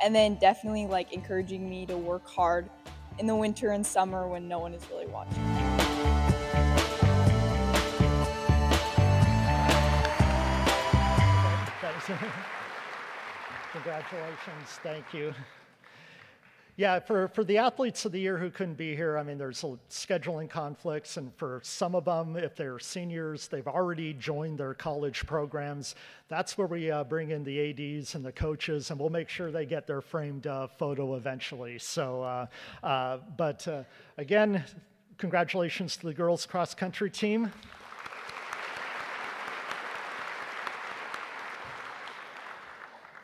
And then definitely like encouraging me to work hard in the winter and summer when no one is really watching. Congratulations, thank you. Yeah, for the athletes of the year who couldn't be here, I mean, there's scheduling conflicts, and for some of them, if they're seniors, they've already joined their college programs. That's where we bring in the ADs and the coaches, and we'll make sure they get their framed photo eventually. So, again, congratulations to the girls cross country team.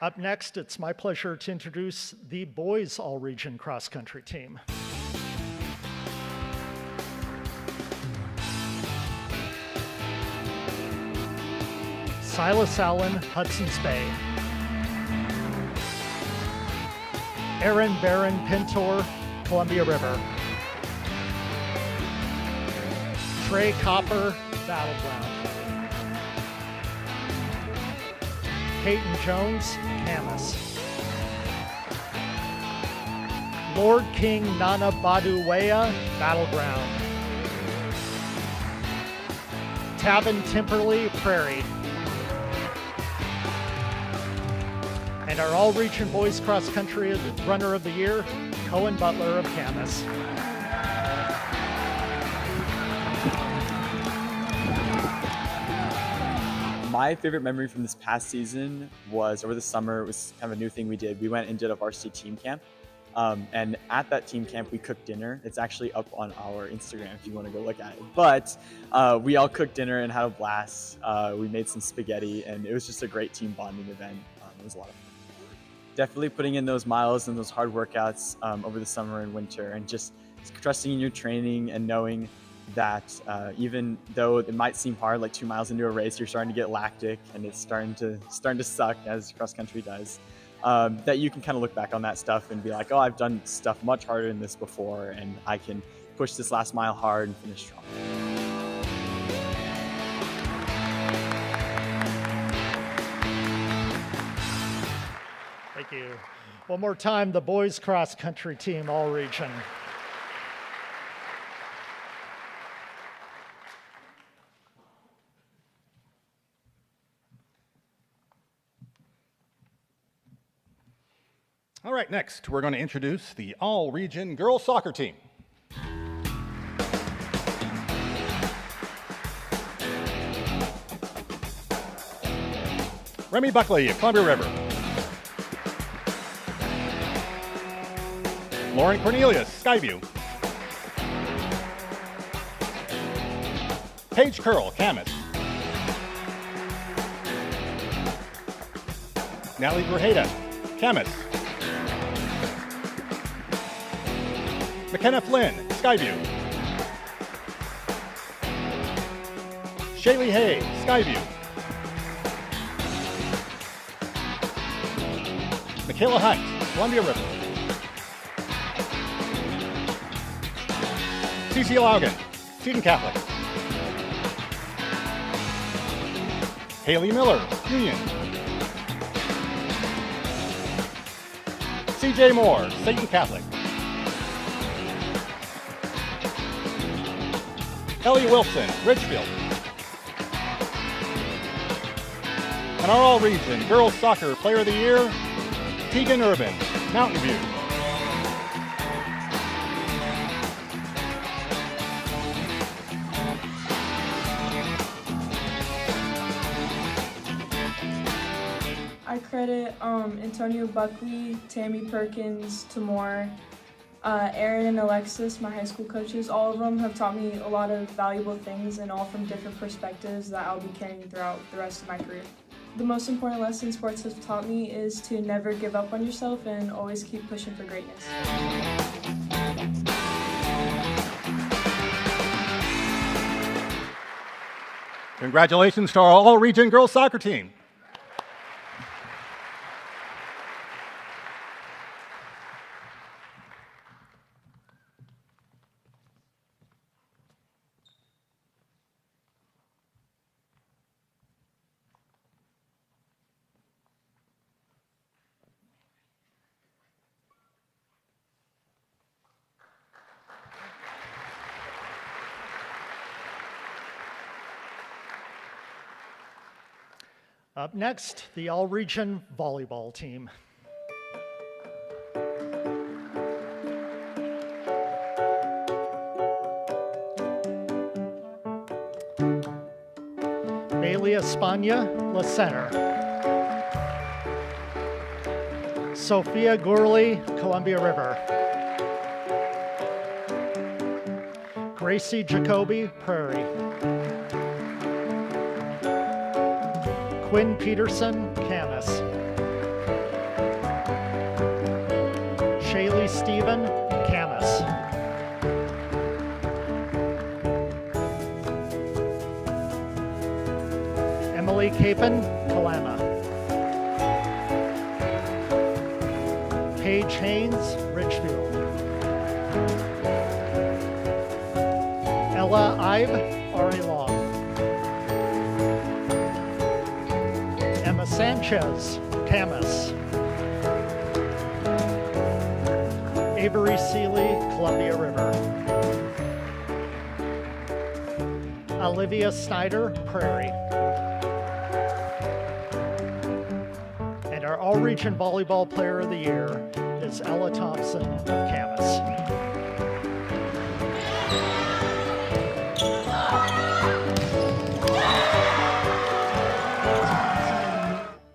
Up next, it's my pleasure to introduce the boys all-region cross-country team. Silas Allen, Hudson's Bay. Aaron Barron Pintor, Columbia River. Trey Copper, Battleground. Peyton Jones, Camas. Lord King Nana Baduwea, Battleground. Tavin Timperley, Prairie. And our all-region boys cross-country runner of the year, Cohen Butler of Camas. My favorite memory from this past season was over the summer. It was kind of a new thing we did. We went and did a varsity team camp. And at that team camp, we cooked dinner. It's actually up on our Instagram if you want to go look at it. But we all cooked dinner and had a blast. We made some spaghetti, and it was just a great team bonding event. It was a lot of fun. Definitely putting in those miles and those hard workouts over the summer and winter, and just trusting in your training and knowing that even though it might seem hard, like 2 miles into a race, you're starting to get lactic and it's starting to suck, as cross country does. That you can kind of look back on that stuff and be like, oh, I've done stuff much harder than this before, and I can push this last mile hard and finish strong. Thank you. One more time, the boys cross country team, all region. All right, next we're going to introduce the all-region girls soccer team. Remy Buckley of Columbia River. Lauren Cornelius, Skyview. Paige Curl, Camas. Natalie Grajeda, Camas. McKenna Flynn, Skyview. Shaylee Hay, Skyview. Michaela Hunt, Columbia River. Cece Laugan, Seton Catholic. Haley Miller, Union. CJ Moore, Seton Catholic. Ellie Wilson, Ridgefield. And our all-region girls soccer player of the year, Tegan Urban, Mountain View. I credit Antonio Buckley, Tammy Perkins, Tamor, Aaron and Alexis, my high school coaches. All of them have taught me a lot of valuable things, and all from different perspectives that I'll be carrying throughout the rest of my career. The most important lesson sports has taught me is to never give up on yourself and always keep pushing for greatness. Congratulations to our all-region girls soccer team. Up next, the all-region volleyball team. Bailey Espana, La Center. Sophia Gurley, Columbia River. Gracie Jacoby, Prairie. Quinn Peterson, Camas. Shaylee Stephen, Camas. Emily Capon, Kalama. Paige Haynes, Ridgefield. Ella Ibe, R.A. Long. Emma Sanchez, Camas. Avery Seeley, Columbia River. Olivia Snyder, Prairie. And our All-Region Volleyball Player of the Year is Ella Thompson of Camas.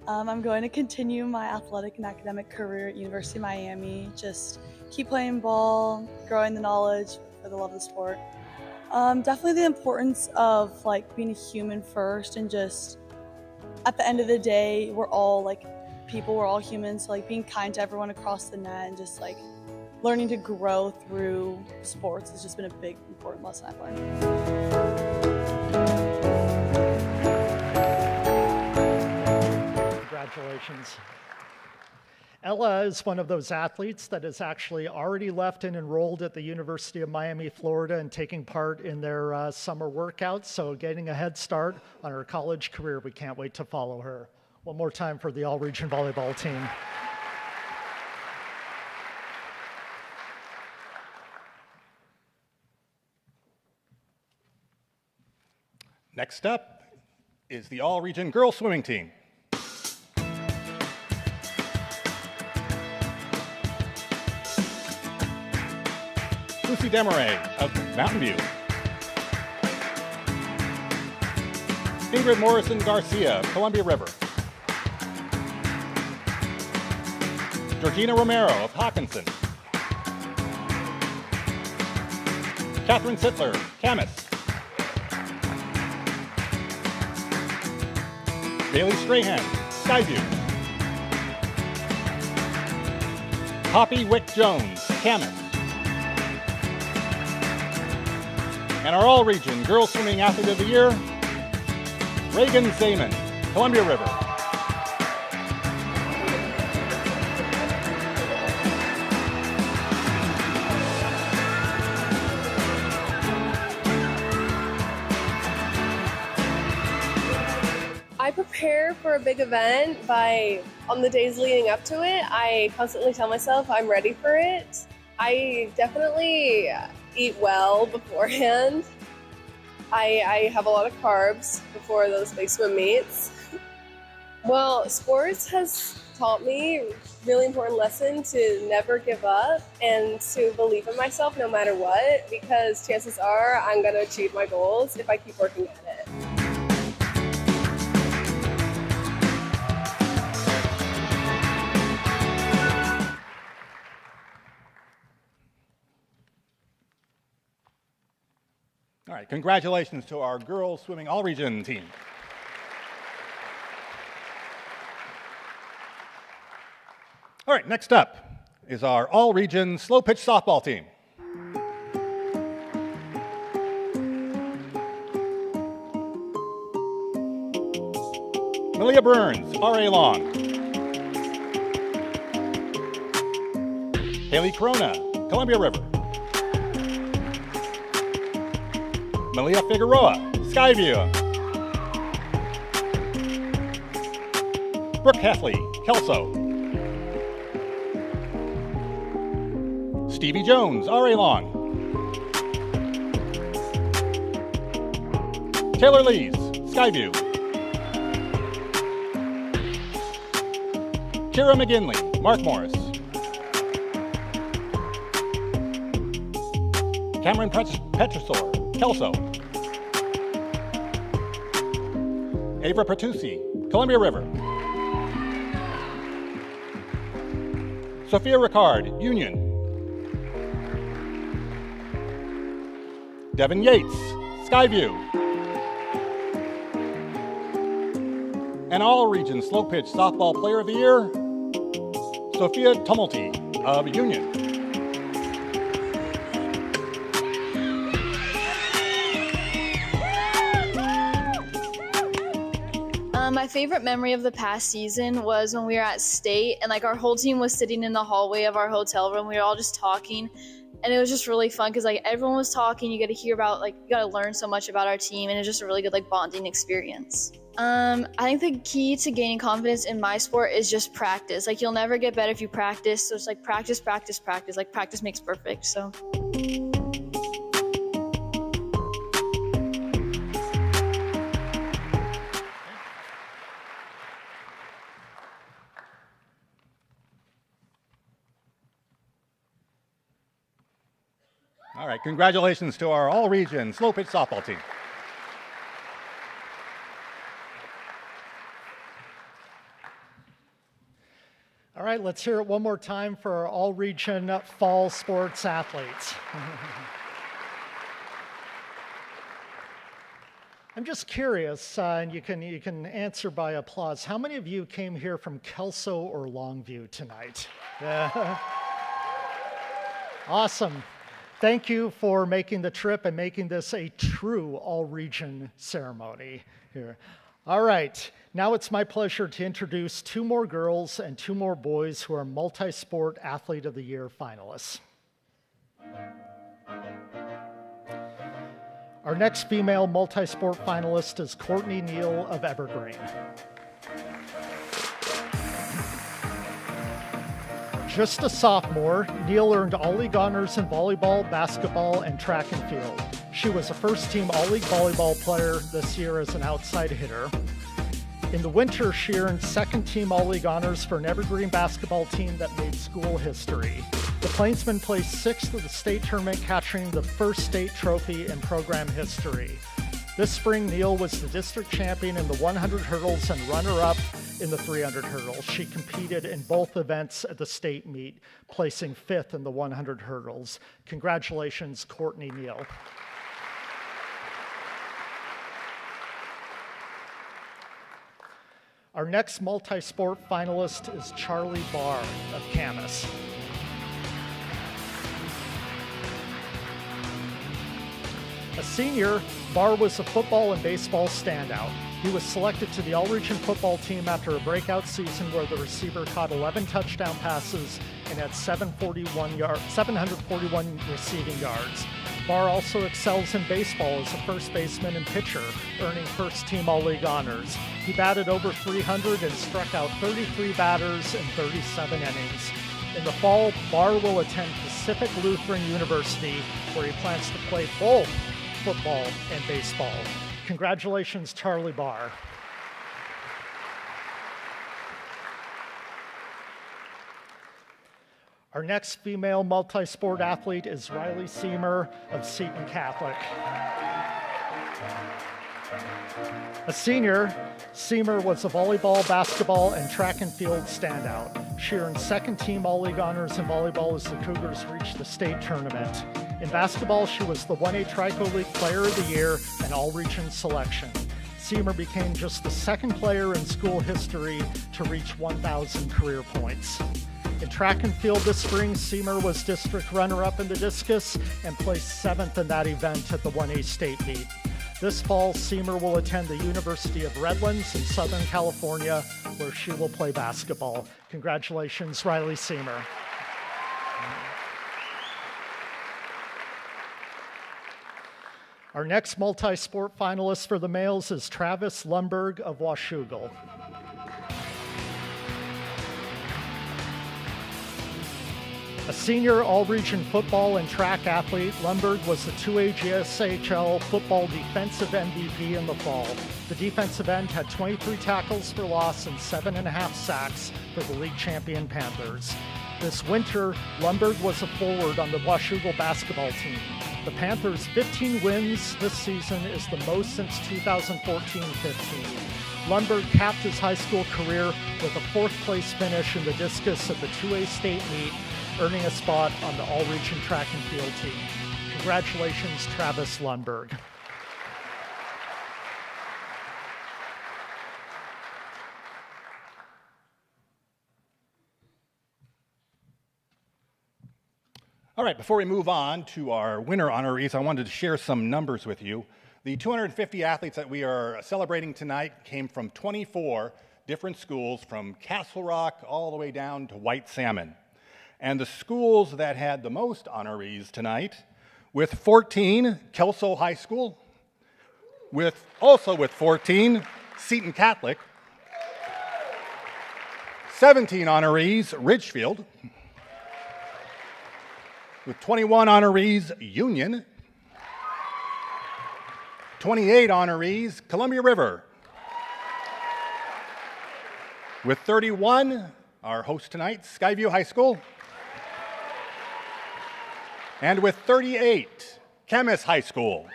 I'm going to continue my athletic and academic career at University of Miami. Just keep playing ball, growing the knowledge for the love of the sport. Definitely the importance of like being a human first, and just at the end of the day, we're all like people, we're all humans. So like being kind to everyone across the net and just like learning to grow through sports has just been a big important lesson I've learned. Congratulations. Ella is one of those athletes that has actually already left and enrolled at the University of Miami, Florida, and taking part in their summer workouts, so getting a head start on her college career. We can't wait to follow her. One more time for the All-Region Volleyball team. Next up is the All-Region Girls Swimming Team. Lucy Demaray of Mountain View. Ingrid Morrison Garcia of Columbia River. Georgina Romero of Hawkinson. Catherine Sittler, Camas. Bailey Strahan, Skyview. Poppy Wick-Jones, Camas. And our All-Region Girls Swimming Athlete of the Year, Reagan Zaman, Columbia River. I prepare for a big event on the days leading up to it, I constantly tell myself I'm ready for it. I definitely eat well beforehand. I have a lot of carbs before those big swim meets. Well, sports has taught me a really important lesson to never give up and to believe in myself no matter what, because chances are I'm going to achieve my goals if I keep working at it. All right, congratulations to our girls swimming all-region team. All right, next up is our all-region slow pitch softball team. Malia Burns, R.A. Long. Haley Corona, Columbia River. Malia Figueroa, Skyview. Brooke Heffley, Kelso. Stevie Jones, R.A. Long. Taylor Lees, Skyview. Kira McGinley, Mark Morris. Cameron Petrosor, Kelso. Avra Pertusi, Columbia River. Sophia Ricard, Union. Devin Yates, Skyview. And all-region slow-pitch softball player of the year, Sophia Tumulty of Union. My favorite memory of the past season was when we were at state and like our whole team was sitting in the hallway of our hotel room. We were all just talking, and it was just really fun because like everyone was talking. You get to hear about you got to learn so much about our team, and it's just a really good bonding experience. I think the key to gaining confidence in my sport is just practice. You'll never get better if you practice. So it's practice, practice, practice. Practice makes perfect. So. All right, congratulations to our all-region slow pitch softball team. All right, let's hear it one more time for our all-region fall sports athletes. I'm just curious, and you can answer by applause. How many of you came here from Kelso or Longview tonight? Awesome. Thank you for making the trip and making this a true all-region ceremony here. All right, now it's my pleasure to introduce 2 more girls and 2 more boys who are Multi-Sport Athlete of the Year finalists. Our next female multi-sport finalist is Courtney Neal of Evergreen. Just a sophomore, Neal earned all-league honors in volleyball, basketball, and track and field. She was a first-team all-league volleyball player this year as an outside hitter. In the winter, she earned second-team all-league honors for an Evergreen basketball team that made school history. The Plainsmen placed 6th of the state tournament, capturing the first state trophy in program history. This spring, Neal was the district champion in the 100 hurdles and runner-up in the 300 hurdles. She competed in both events at the state meet, placing 5th in the 100 hurdles. Congratulations, Courtney Neal. Our next multi-sport finalist is Charlie Barr of Camas. A senior, Barr was a football and baseball standout. He was selected to the all-region football team after a breakout season where the receiver caught 11 touchdown passes and had 741 receiving yards. Barr also excels in baseball as a first baseman and pitcher, earning first-team all-league honors. He batted over 300 and struck out 33 batters in 37 innings. In the fall, Barr will attend Pacific Lutheran University, where he plans to play both football and baseball. Congratulations, Charlie Barr. Our next female multi-sport athlete is Riley Seamer of Seton Catholic. A senior, Seamer was a volleyball, basketball, and track and field standout. She earned second-team all-league honors in volleyball as the Cougars reached the state tournament. In basketball, she was the 1A Trico League Player of the Year and all-region selection. Seamer became just the second player in school history to reach 1,000 career points. In track and field this spring, Seamer was district runner-up in the discus and placed 7th in that event at the 1A state meet. This fall, Seamer will attend the University of Redlands in Southern California, where she will play basketball. Congratulations, Riley Seamer. Our next multi-sport finalist for the males is Travis Lumberg of Washougal. A senior all-region football and track athlete, Lumberg was the 2A GSHL football defensive MVP in the fall. The defensive end had 23 tackles for loss and 7.5 sacks for the league champion Panthers. This winter, Lumberg was a forward on the Washougal basketball team. The Panthers' 15 wins this season is the most since 2014-15. Lumberg capped his high school career with a 4th place finish in the discus at the 2A state meet, earning a spot on the all-region track and field team. Congratulations, Travis Lundberg. All right, before we move on to our winner honorees, I wanted to share some numbers with you. The 250 athletes that we are celebrating tonight came from 24 different schools, from Castle Rock all the way down to White Salmon. And the schools that had the most honorees tonight, with 14, Kelso High School, with 14, Seton Catholic, 17 honorees, Ridgefield, with 21 honorees, Union, 28 honorees, Columbia River, with 31, our host tonight, Skyview High School, And with 38, Camas High School.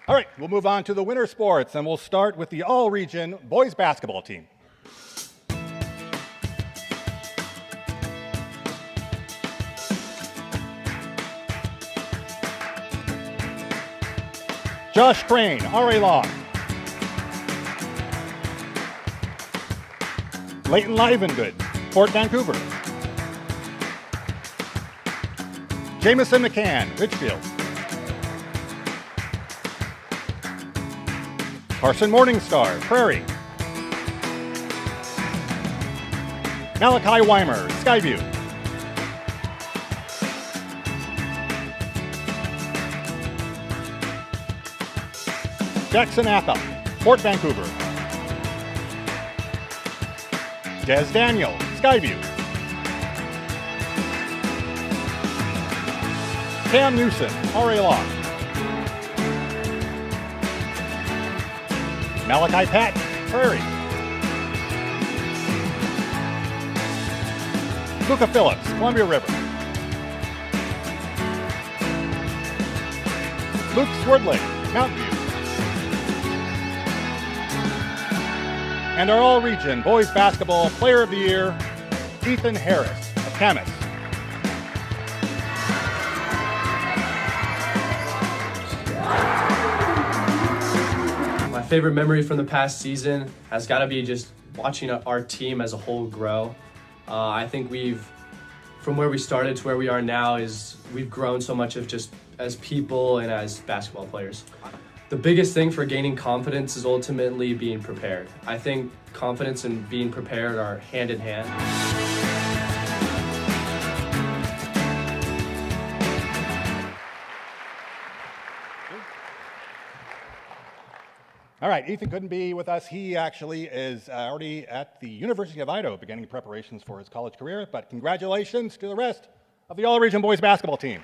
All right, we'll move on to the winter sports, and we'll start with the all-region boys basketball team. Josh Crane, R.A. Long. Leighton Livengood, Fort Vancouver. Jamison McCann, Richfield. Carson Morningstar, Prairie. Malachi Weimer, Skyview. Jackson Appa, Fort Vancouver. Des Daniel, Skyview. Cam Newsom, R.A. Law. Malachi Patton, Prairie. Luca Phillips, Columbia River. Luke Swerdling, Mountain View. And our all-region boys basketball player of the year, Ethan Harris of Camas. My favorite memory from the past season has got to be just watching our team as a whole grow. I think from where we started to where we are now, we've grown so much of just as people and as basketball players. The biggest thing for gaining confidence is ultimately being prepared. I think confidence and being prepared are hand in hand. All right, Ethan couldn't be with us. He actually is already at the University of Idaho beginning preparations for his college career, but congratulations to the rest of the all-region boys basketball team.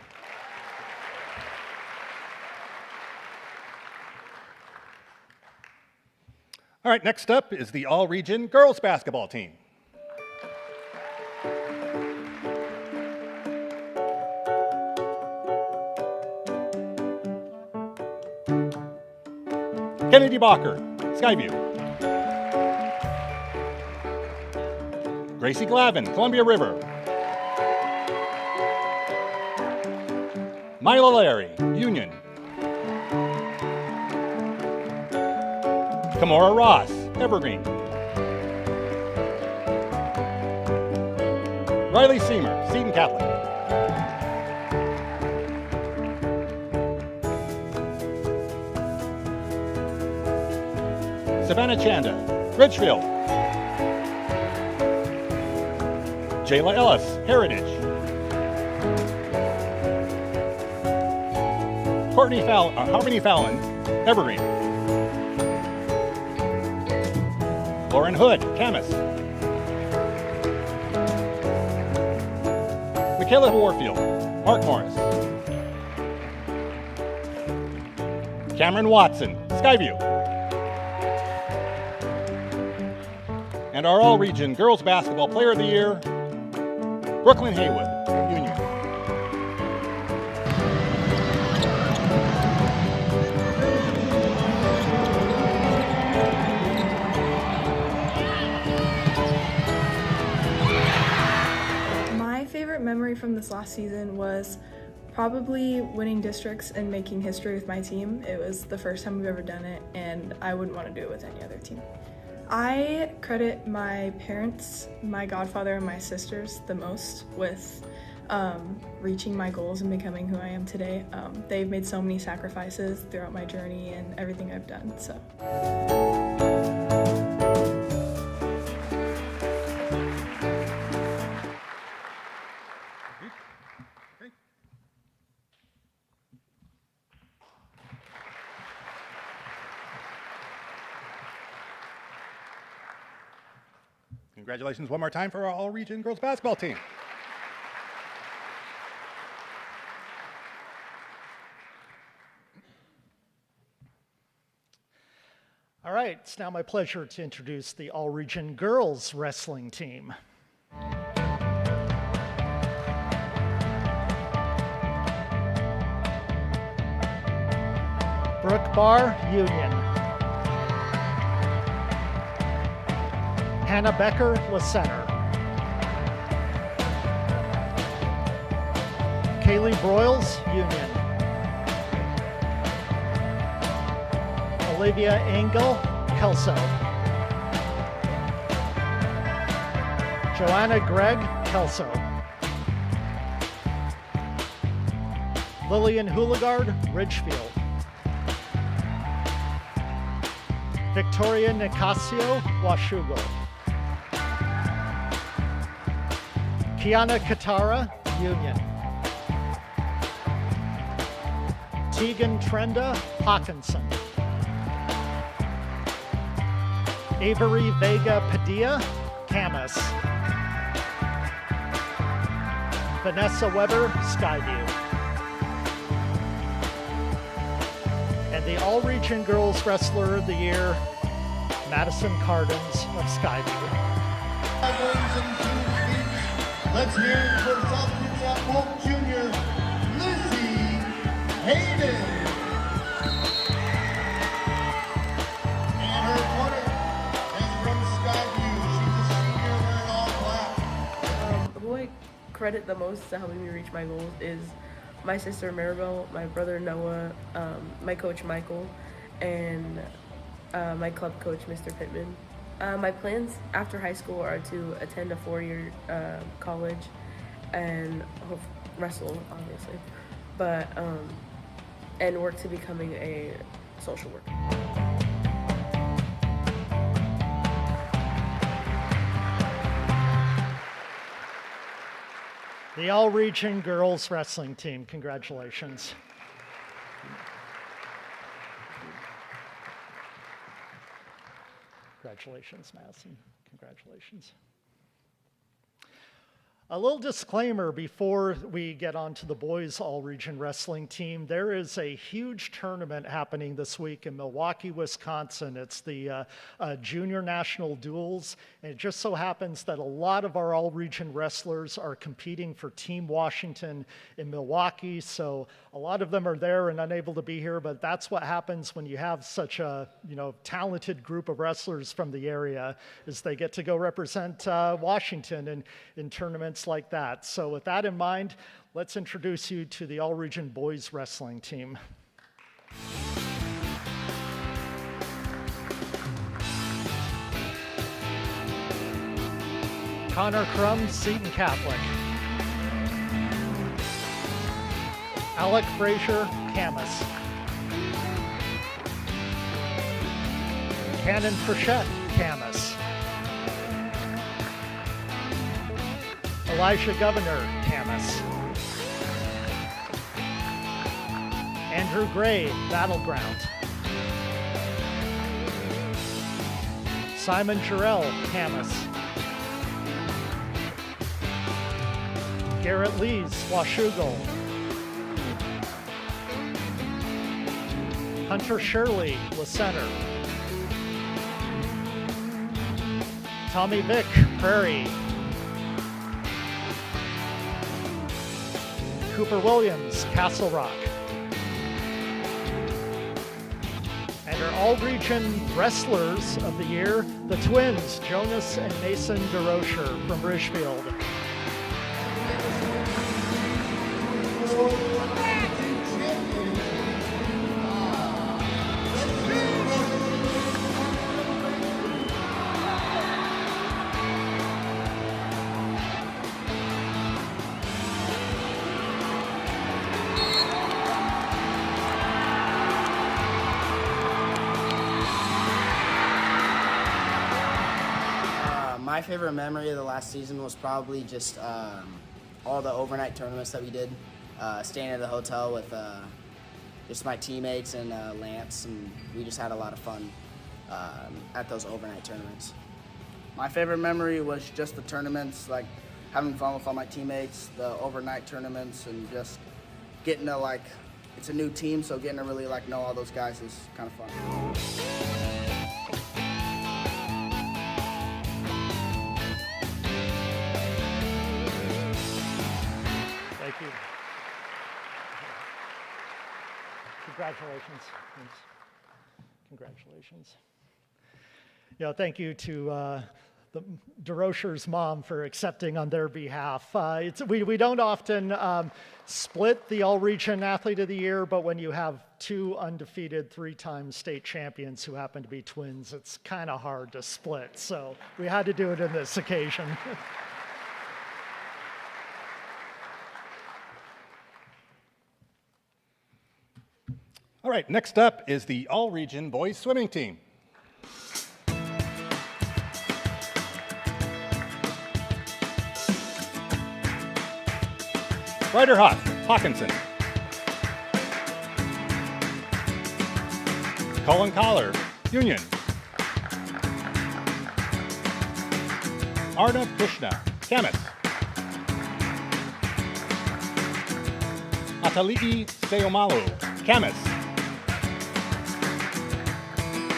All right, next up is the all-region girls basketball team. Kennedy Bacher, Skyview. Gracie Glavin, Columbia River. Mila Larry, Union. Kamora Ross, Evergreen. Riley Seamer, Seton Catholic. Savannah Chanda, Ridgefield. Jayla Ellis, Heritage. Harmony Fallon, Evergreen. Lauren Hood, Camas. Michaela Warfield, Mark Morris. Cameron Watson, Skyview. And our all-region girls basketball player of the year, Brooklyn Haywood, Union. My favorite memory from this last season was probably winning districts and making history with my team. It was the first time we've ever done it, and I wouldn't want to do it with any other team. I credit my parents, my godfather, and my sisters the most with reaching my goals and becoming who I am today. They've made so many sacrifices throughout my journey and everything I've done, so. Congratulations one more time for our all-region girls basketball team. All right, it's now my pleasure to introduce the all-region girls wrestling team. Bar, Union. Hannah Becker, La Center. Kaylee Broyles, Union. Olivia Engel, Kelso. Joanna Gregg, Kelso. Lillian Houligard, Ridgefield. Victoria Nicasio, Washougal. Kiana Katara, Union. Tegan Trenda, Hawkinson. Avery Vega Padilla, Camas. Vanessa Weber, Skyview. And the All-Region Girls Wrestler of the Year, Madison Cardins of Skyview. Let's hear it for South Kitsap Polk Jr., Lizzie Hayden. And her opponent is from Skyview. She's a senior wearing all black. Who I credit the most to helping me reach my goals is my sister Maribel, my brother Noah, my coach Michael, and my club coach Mr. Pittman. My plans after high school are to attend a 4-year college and wrestle, obviously, but and work to becoming a social worker. The All-Region Girls Wrestling Team, congratulations. Congratulations, Madison. Congratulations. A little disclaimer before we get on to the boys all-region wrestling team. There is a huge tournament happening this week in Milwaukee, Wisconsin. It's the Junior National Duels, and it just so happens that a lot of our all-region wrestlers are competing for Team Washington in Milwaukee, so a lot of them are there and unable to be here, but that's what happens when you have such a talented group of wrestlers from the area, is they get to go represent Washington in tournaments like that. So with that in mind, let's introduce you to the all-region boys wrestling team. Connor Crum, Seton Catholic. Alec Frazier, Camas. Cannon Frechette, Camas. Elijah Governor, Camas. Andrew Gray, Battleground. Simon Jarrell, Camas. Garrett Lees, Washougal. Hunter Shirley, La Center. Tommy Vick, Prairie. Cooper Williams, Castle Rock. And our all-region wrestlers of the year, the twins, Jonas and Mason DeRocher from Ridgefield. My favorite memory of the last season was probably just all the overnight tournaments that we did, staying at the hotel with just my teammates and Lance, and we just had a lot of fun at those overnight tournaments. My favorite memory was just the tournaments, like having fun with all my teammates, the overnight tournaments, and just getting to it's a new team, so getting to really know all those guys is kind of fun. Thank you. Congratulations. Thanks. Congratulations. Thank you to the DeRocher's mom for accepting on their behalf. We don't often split the All-Region Athlete of the Year, but when you have two undefeated three-time state champions who happen to be twins, it's kind of hard to split. So we had to do it in this occasion. All right, next up is the All-Region Boys Swimming Team. Ryder Hawkinson. Colin Collar, Union. Arna Krishna, Camas. Atalii Seomalu, Camas.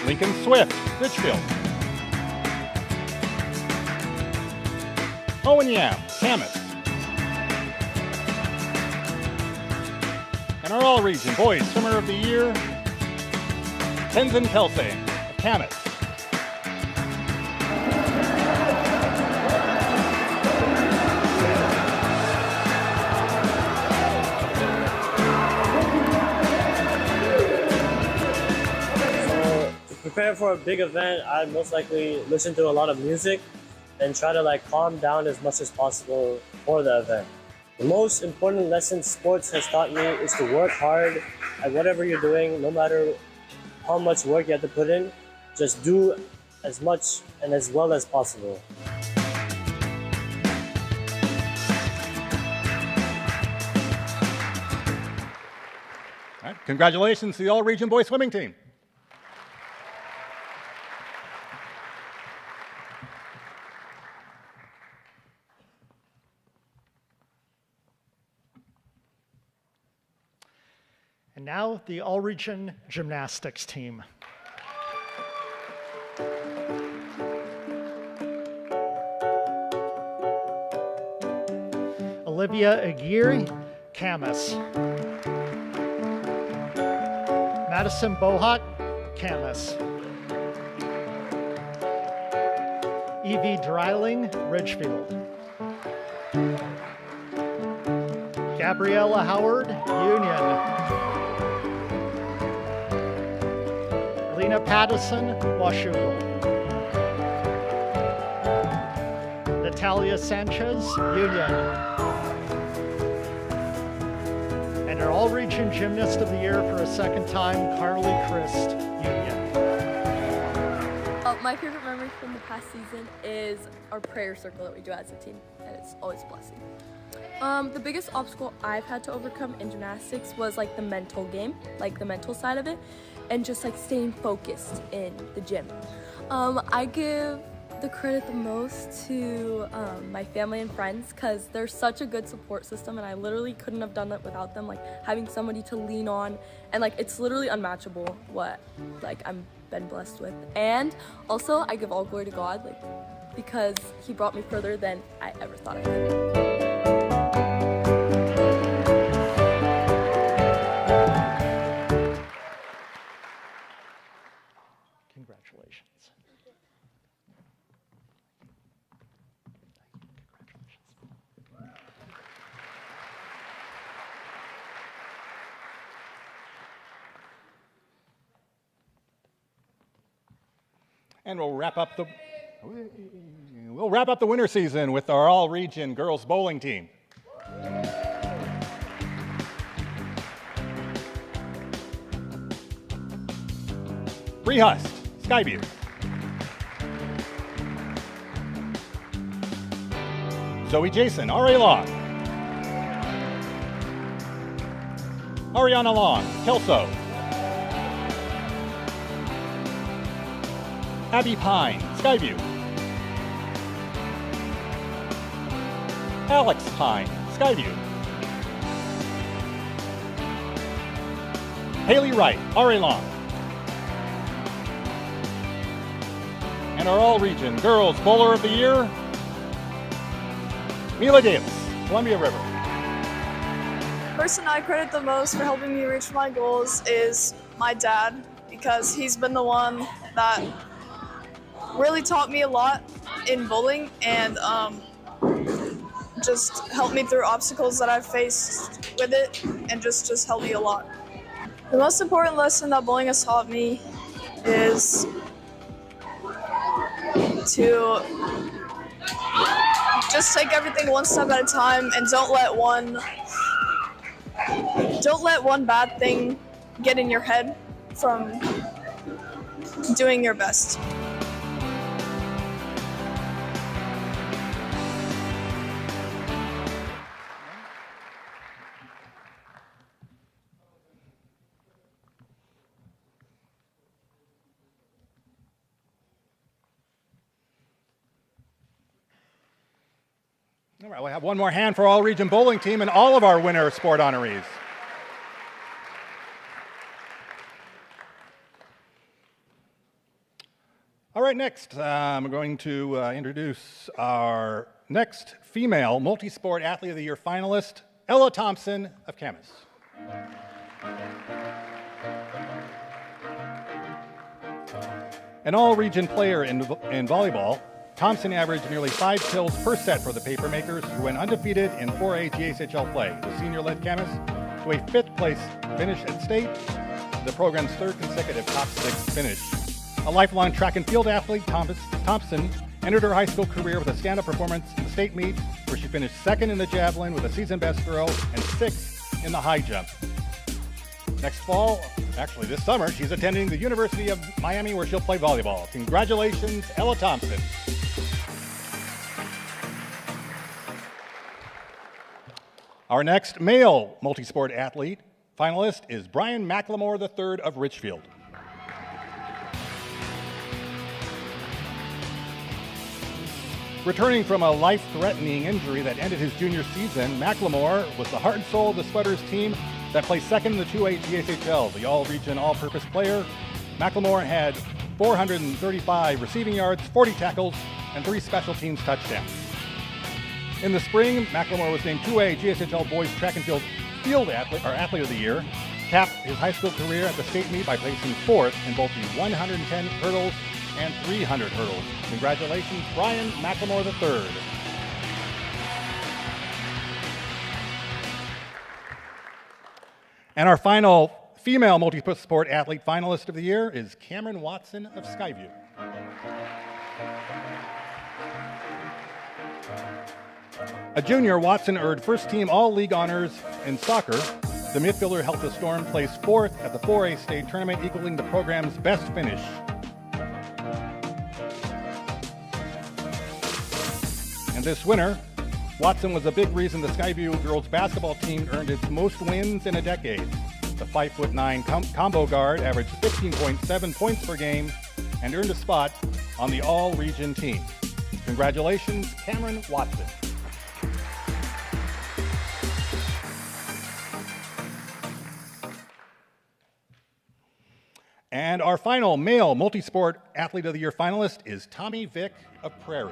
Lincoln Swift, Richfield. Owen Yam, Camas. And our All-Region Boys Swimmer of the Year, Tenzin Kelsey of Camas. Prepare for a big event, I'd most likely listen to a lot of music and try to calm down as much as possible for the event. The most important lesson sports has taught me is to work hard at whatever you're doing, no matter how much work you have to put in. Just do as much and as well as possible. All right, congratulations to the All-Region Boys Swimming Team. And now the All-Region Gymnastics Team. Olivia Aguirre, Camas. Madison Bohat, Camas. Evie Dreiling, Ridgefield. Gabriella Howard, Union. Lena Pattison, Washougal. Natalia Sanchez, Union. And our All-Region Gymnast of the Year for a second time, Carly Christ, Union. My favorite memory from the past season is our prayer circle that we do as a team, and it's always a blessing. The biggest obstacle I've had to overcome in gymnastics was the mental game, the mental side of it, and just staying focused in the gym. I give the credit the most to my family and friends because they're such a good support system, and I literally couldn't have done it without them. Having somebody to lean on, and it's literally unmatchable what I'm been blessed with. And also I give all glory to God because he brought me further than I ever thought I could. Congratulations. And we'll wrap up the winter season with our All-Region Girls Bowling Team. Bree Hust, Skyview. Zoe Jason, R.A. Long. Ariana Long, Kelso. Abby Pine, Skyview. Alex Pine, Skyview. Haley Wright, R.A. Long. And our All-Region Girls Bowler of the Year, Mila Davis, Columbia River. The person I credit the most for helping me reach my goals is my dad. because he's been the one that really taught me a lot in bowling and just helped me through obstacles that I've faced with it and just helped me a lot. The most important lesson that bowling has taught me is to just take everything one step at a time and don't let one bad thing get in your head from doing your best. All right, we'll have one more hand for all region bowling team and all of our winter sport honorees. All right, next, I'm going to introduce our next female multi-sport athlete of the year finalist, Ella Thompson of Camas. An all-region player in volleyball, Thompson averaged nearly 5 kills per set for the Papermakers, who went undefeated in 4A GSHL play. The senior led Camas to a 5th place finish at state, the program's 3rd consecutive top 6 finish. A lifelong track and field athlete, Thompson entered her high school career with a stand-up performance in the state meet, where she finished 2nd in the javelin with a season best throw and 6th in the high jump. Next fall, actually this summer, she's attending the University of Miami, where she'll play volleyball. Congratulations, Ella Thompson. Our next male multi-sport athlete finalist is Brian McLemore III of Richfield. Returning from a life-threatening injury that ended his junior season, McLemore was the heart and soul of the Sweaters team that placed 2nd in the 2A GSHL, the all-region, all-purpose player. McLemore had 435 receiving yards, 40 tackles, and 3 special teams touchdowns. In the spring, McLemore was named 2A GSHL Boys Track and Field Athlete of the Year, capped his high school career at the state meet by placing 4th in both the 110 hurdles and 300 hurdles. Congratulations, Brian McLemore III. And our final female multi-sport athlete finalist of the year is Cameron Watson of Skyview. A junior, Watson earned first-team all-league honors in soccer. The midfielder helped the Storm place 4th at the 4A state tournament, equaling the program's best finish. And this winter, Watson was a big reason the Skyview girls basketball team earned its most wins in a decade. The 5'9" combo guard averaged 15.7 points per game and earned a spot on the all-region team. Congratulations, Cameron Watson. And our final male multi-sport athlete of the year finalist is Tommy Vick of Prairie.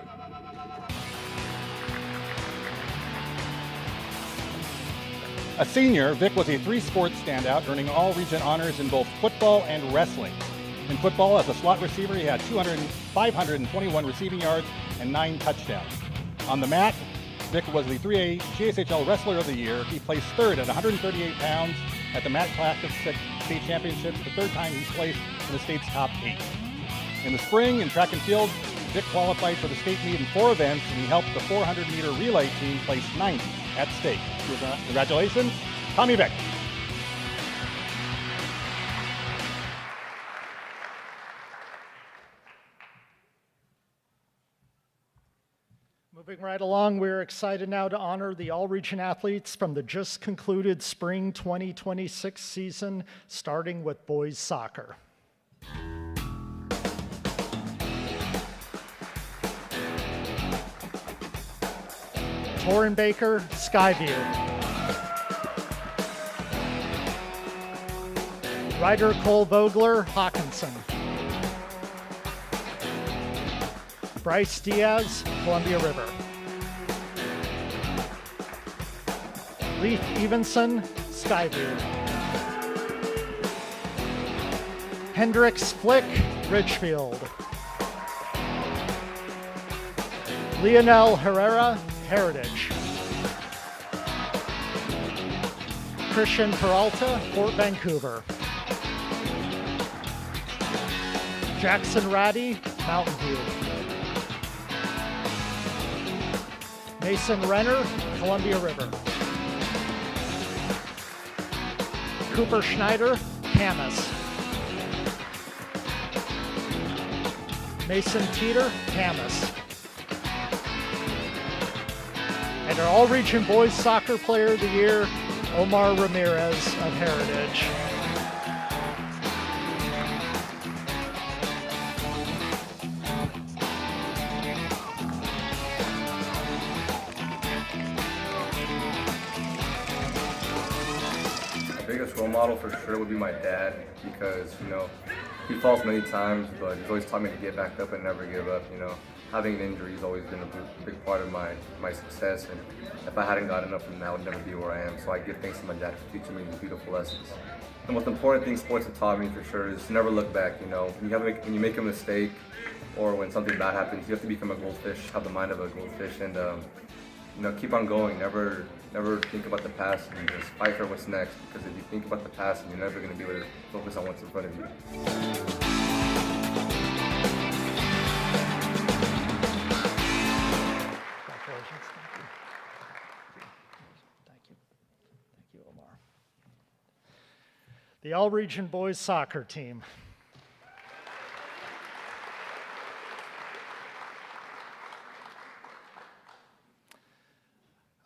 A senior, Vick was a 3-sport standout, earning all-region honors in both football and wrestling. In football, as a slot receiver, he had 521 receiving yards and 9 touchdowns. On the mat, Vick was the 3A GSHL Wrestler of the Year. He placed 3rd at 138 pounds at the Mat Classic State Championships, the 3rd time he's placed in the state's top 8. In the spring, in track and field, Vick qualified for the state meet in 4 events, and he helped the 400-meter relay team place 9th at state. Congratulations, Tommy Vick. Moving right along, we're excited now to honor the all-region athletes from the just concluded spring 2026 season, starting with boys soccer. Torin Baker, Skyview. Ryder Cole Vogler, Hawkinson. Bryce Diaz, Columbia River. Leif Evenson, Skyview. Hendricks Flick, Ridgefield. Leonel Herrera, Heritage. Christian Peralta, Fort Vancouver. Jackson Ratty, Mountain View. Mason Renner, Columbia River. Cooper Schneider, Camas. Mason Teeter, Camas. And our All-Region Boys Soccer Player of the Year, Omar Ramirez of Heritage. My biggest role model for sure would be my dad because, he falls many times, but he's always taught me to get back up and never give up, Having an injury has always been a big part of my success, and if I hadn't gotten up from that, I would never be where I am. So I give thanks to my dad for teaching me these beautiful lessons. The most important thing sports have taught me for sure is to never look back, When you make a mistake or when something bad happens, you have to become a goldfish, have the mind of a goldfish, and keep on going. Never think about the past and just fight for what's next, because if you think about the past, you're never going to be able to focus on what's in front of you. Thank you, Omar. The All-Region Boys Soccer Team.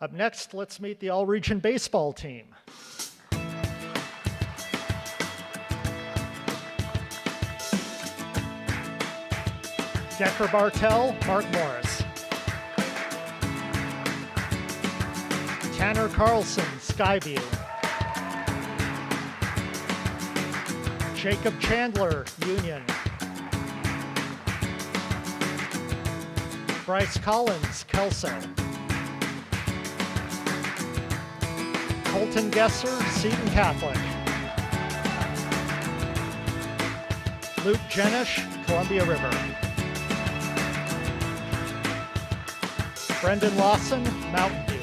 Up next, let's meet the All-Region Baseball Team. Decker Bartel, Mark Morris. Tanner Carlson, Skyview. Jacob Chandler, Union. Bryce Collins, Kelso. Colton Gesser, Seton Catholic. Luke Jenish, Columbia River. Brendan Lawson, Mountain View.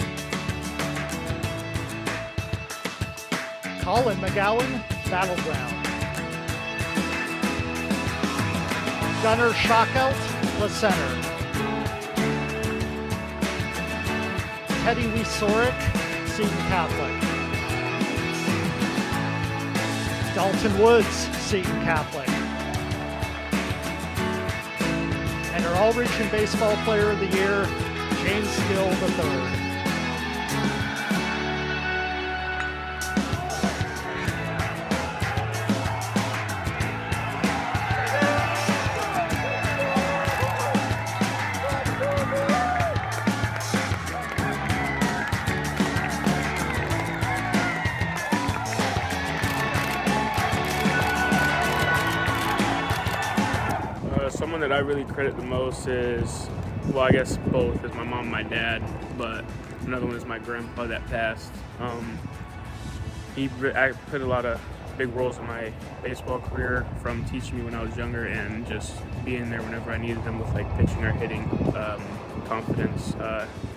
Colin McGowan, Battleground. Gunnar Schockelt, La Center. Teddy Wiesoric, Seton Catholic. Dalton Woods, Seton Catholic. And our All-Region Baseball Player of the Year, James Gill III. Someone that I really credit the most is, well, I guess both, is my mom and my dad, but another one is my grandpa that passed. He put a lot of big roles in my baseball career, from teaching me when I was younger and just being there whenever I needed him with like pitching or hitting, confidence.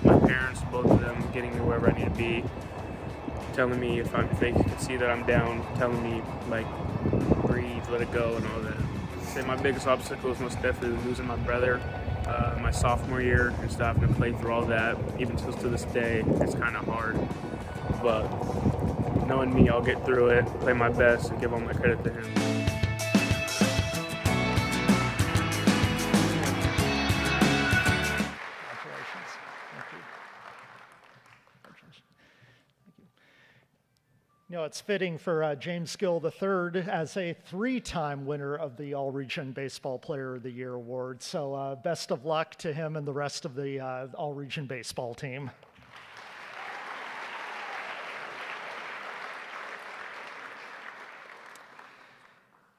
My parents, both of them, getting me wherever I need to be, telling me if they can see that I'm down, telling me like breathe, let it go, and all that. I'd say my biggest obstacle is most definitely losing my brother my sophomore year and still having to play through all that. Even till to this day, it's kind of hard. But knowing me, I'll get through it, play my best, and give all my credit to him. It's fitting for James Gill III as a 3-time winner of the All-Region Baseball Player of the Year award. So best of luck to him and the rest of the All-Region Baseball team.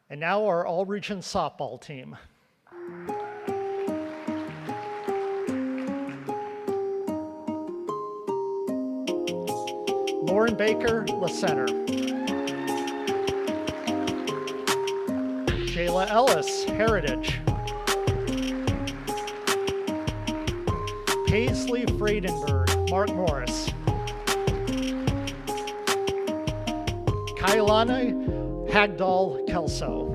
And now our All-Region Softball team. Lauren Baker, La Center. Shayla Ellis, Heritage. Paisley Friedenberg, Mark Morris. Kailani Hagdahl, Kelso.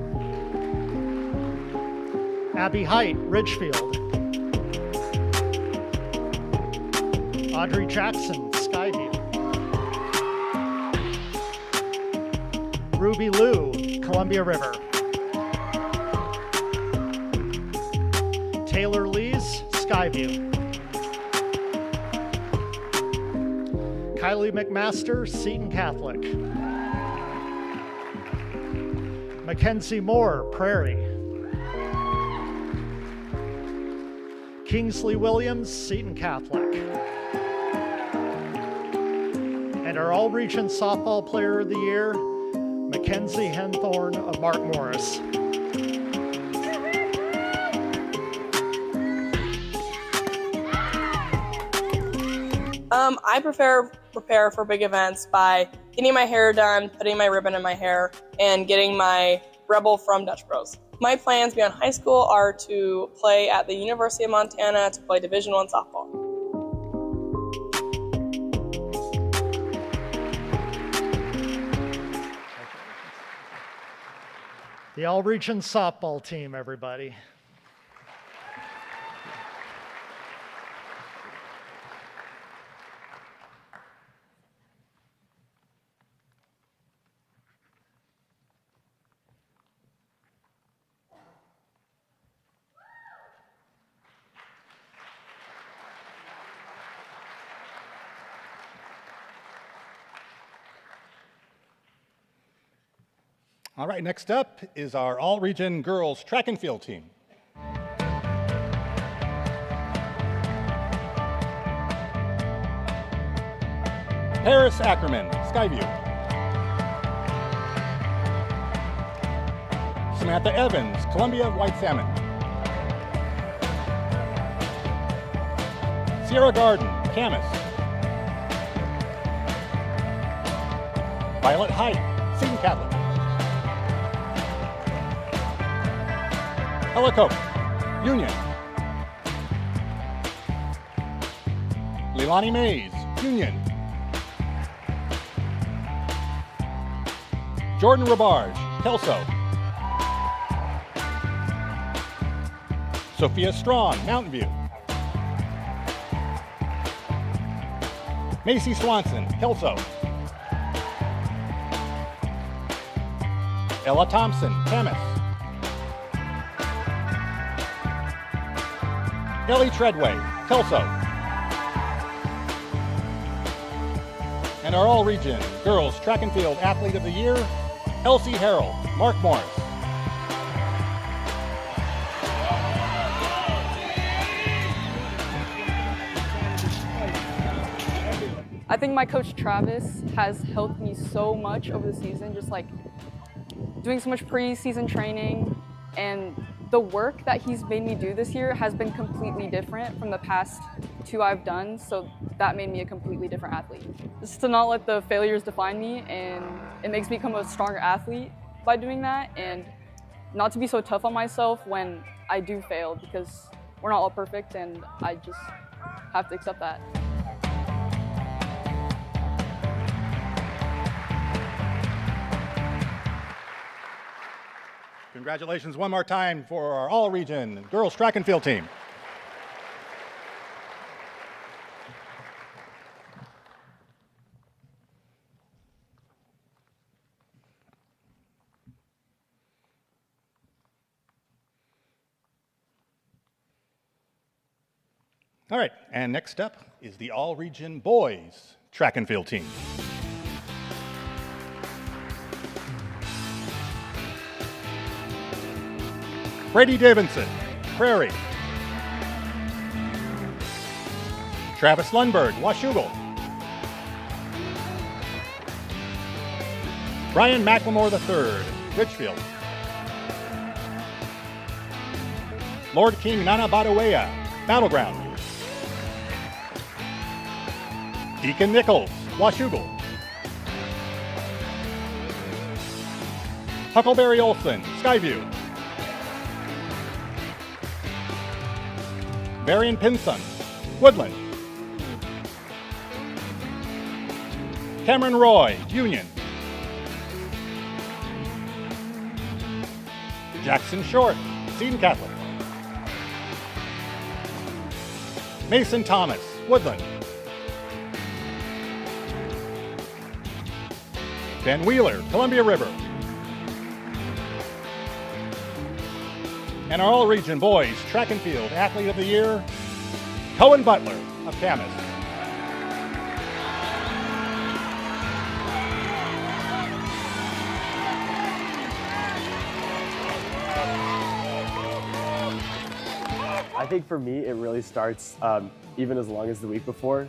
Abby Height, Ridgefield. Audrey Jackson, Skyview. Ruby Liu, Columbia River. Taylor Lees, Skyview. Kylie McMaster, Seton Catholic. Mackenzie Moore, Prairie. Kingsley Williams, Seton Catholic. And our All-Region Softball Player of the Year, Mackenzie Henthorne of Mark Morris. I prepare for big events by getting my hair done, putting my ribbon in my hair, and getting my Rebel from Dutch Bros. My plans beyond high school are to play at the University of Montana to play Division I softball. The All-Region Softball team, everybody. All right, next up is our All-Region Girls Track and Field team. Paris Ackerman, Skyview. Samantha Evans, Columbia White Salmon. Sierra Garden, Camas. Violet Height, Seton Catholic. Ella Cope, Union. Leilani Mays, Union. Jordan Rabarge, Kelso. Sophia Strong, Mountain View. Macy Swanson, Kelso. Ella Thompson, Camas. Ellie Treadway, Kelso. And our All-Region Girls Track and Field Athlete of the Year, Elsie Harrell, Mark Morris. I think my coach Travis has helped me so much over the season, just like doing so much pre-season training, and the work that he's made me do this year has been completely different from the past two I've done, so that made me a completely different athlete. Just to not let the failures define me, and it makes me become a stronger athlete by doing that, and not to be so tough on myself when I do fail, because we're not all perfect, and I just have to accept that. Congratulations one more time for our All-Region Girls Track and Field team. All right, and next up is the All-Region Boys Track and Field team. Brady Davidson, Prairie. Travis Lundberg, Washougal. Brian McLemore III, Richfield. Lord King Nana Badawea, Battleground. Deacon Nichols, Washougal. Huckleberry Olson, Skyview. Varian Pinson, Woodland. Cameron Roy, Union. Jackson Short, Seton Catholic. Mason Thomas, Woodland. Ben Wheeler, Columbia River. And our All-Region Boys Track and Field Athlete of the Year, Cohen Butler of Camas. I think for me, it really starts even as long as the week before,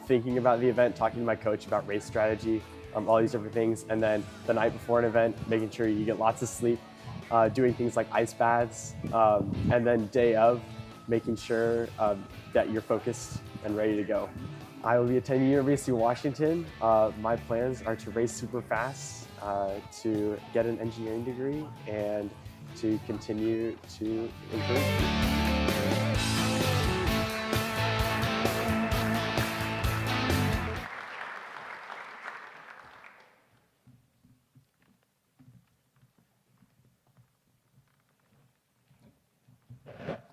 thinking about the event, talking to my coach about race strategy, all these different things, and then the night before an event, making sure you get lots of sleep, doing things like ice baths, and then day of, making sure that you're focused and ready to go. I will be attending University of Washington. My plans are to race super fast, to get an engineering degree, and to continue to improve.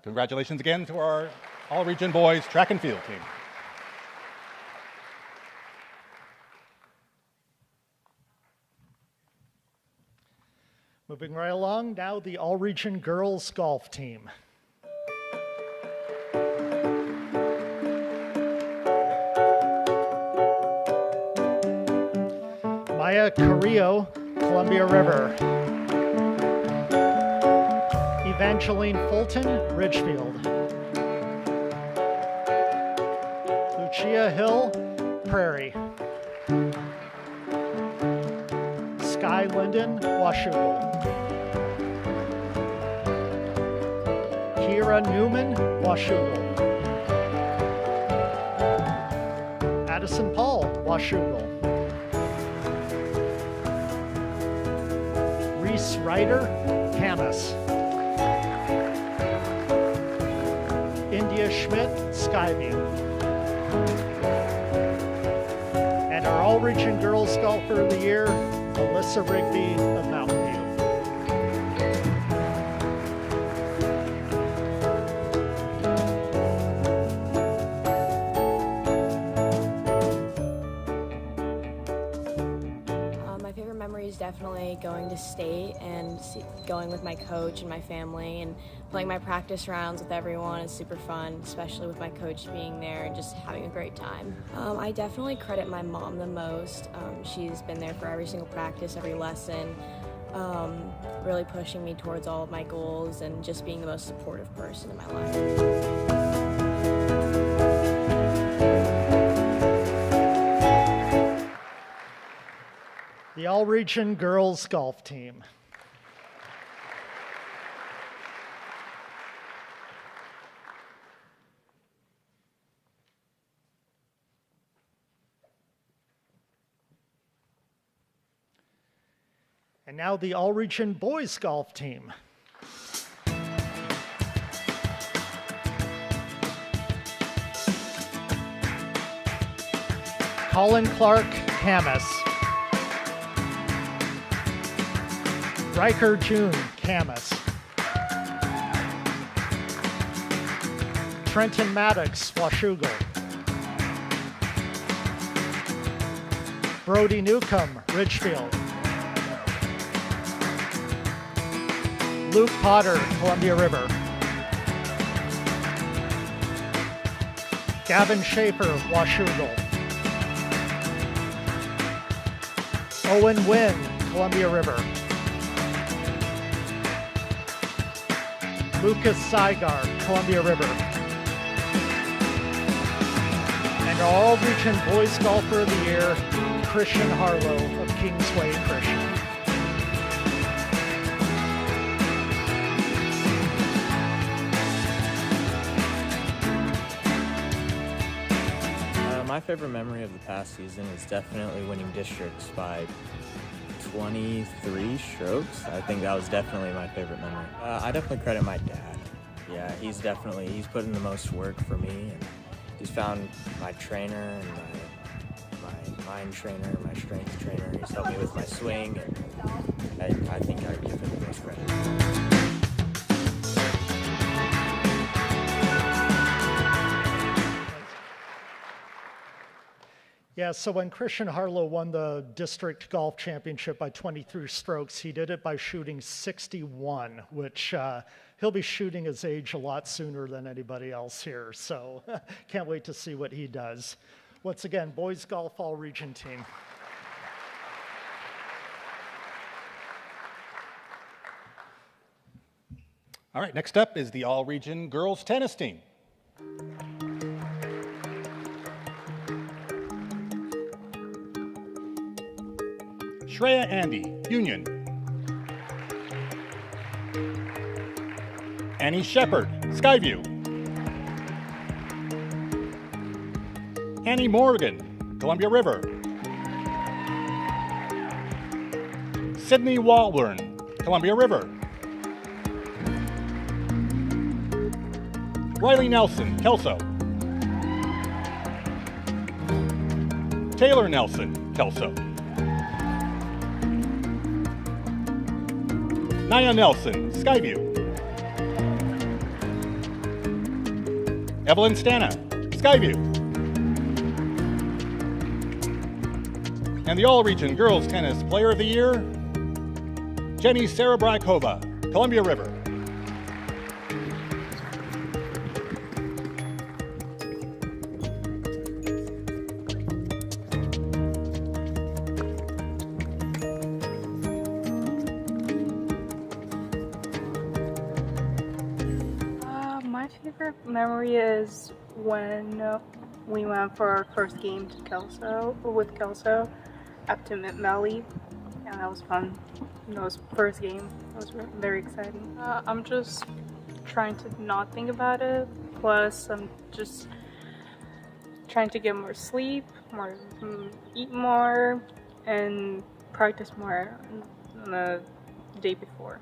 Congratulations again to our All-Region Boys Track and Field team. Moving right along, now the All-Region Girls Golf team. Maya Carrillo, Columbia River. Evangeline Fulton, Ridgefield. Lucia Hill, Prairie. Sky Linden, Washougal. Kira Newman, Washougal. Addison Paul, Washougal. Reese Ryder, Camas. India Schmidt, Skyview. And our All-Region Girls Golfer of the Year, Alyssa Rigby of Mountain View. My favorite memory is definitely going to state and going with my coach and my family and playing my practice rounds with everyone is super fun, especially with my coach being there and just having a great time. I definitely credit my mom the most. She's been there for every single practice, every lesson, really pushing me towards all of my goals and just being the most supportive person in my life. The All-Region Girls Golf team. And now the All-Region Boys Golf team. Colin Clark, Camas. Riker June, Camas. Trenton Maddox, Washougal. Brody Newcomb, Ridgefield. Luke Potter, Columbia River. Gavin Schaefer, Washougal. Owen Wynn, Columbia River. Lucas Saigar, Columbia River. And our All-Region Boys Golfer of the Year, Christian Harlow of Kingsway Christian. My favorite memory of the past season is definitely winning districts by 23 strokes. I think that was definitely my favorite memory. I definitely credit my dad. Yeah, he's put in the most work for me, and he's found my trainer and my mind trainer, my strength trainer. He's helped me with my swing, and I think I would give him the most credit. Yeah, so when Christian Harlow won the district golf championship by 23 strokes, he did it by shooting 61, which he'll be shooting his age a lot sooner than anybody else here. So can't wait to see what he does. Once again, boys golf all-region team. All right, next up is the all-region girls tennis team. Shreya Andy, Union. Annie Shepard, Skyview. Annie Morgan, Columbia River. Sydney Walburn, Columbia River. Riley Nelson, Kelso. Taylor Nelson, Kelso. Naya Nelson, Skyview. Evelyn Stana, Skyview. And the all-region girls tennis player of the year, Jenny Serebrakova, Columbia River. My favorite memory is when we went for our first game to Kelso up to Mid-Valley. Yeah, that was fun. That was first game. It was very exciting. I'm just trying to not think about it. Plus, I'm just trying to get more sleep, eat more, and practice more on the day before.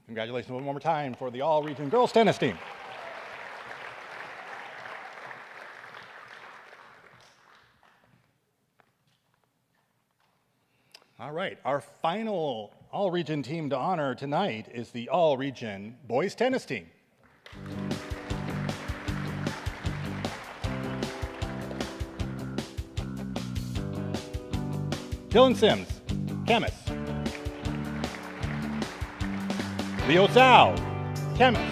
Congratulations one more time for the all-region girls tennis team. All right, our final all-region team to honor tonight is the all-region boys tennis team. Dylan Sims, Camas. Leo Zhao, Camas.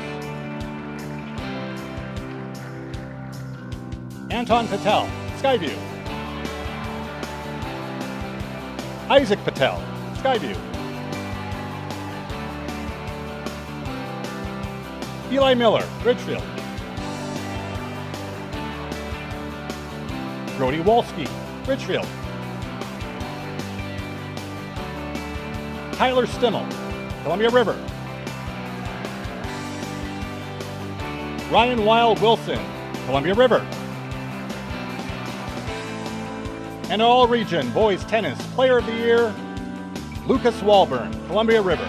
Anton Patel, Skyview. Isaac Patel, Skyview. Eli Miller, Ridgefield. Brody Walski, Ridgefield. Tyler Stimmel, Columbia River. Ryan Wild Wilson, Columbia River. And all-region boys tennis player of the year, Lucas Walburn, Columbia River.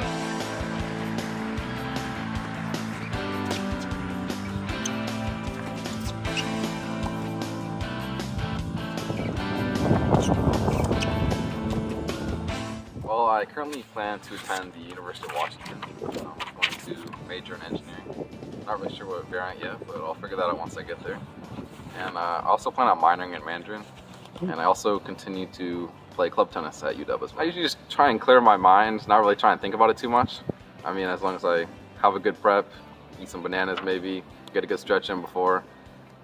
Well, I currently plan to attend the University of Washington. I'm going to major in engineering. Not really sure what variant yet, but I'll figure that out once I get there. And I also plan on minoring in Mandarin. And I also continue to play club tennis at UW as well. I usually just try and clear my mind, not really try and think about it too much. I mean, as long as I have a good prep, eat some bananas maybe, get a good stretch in before.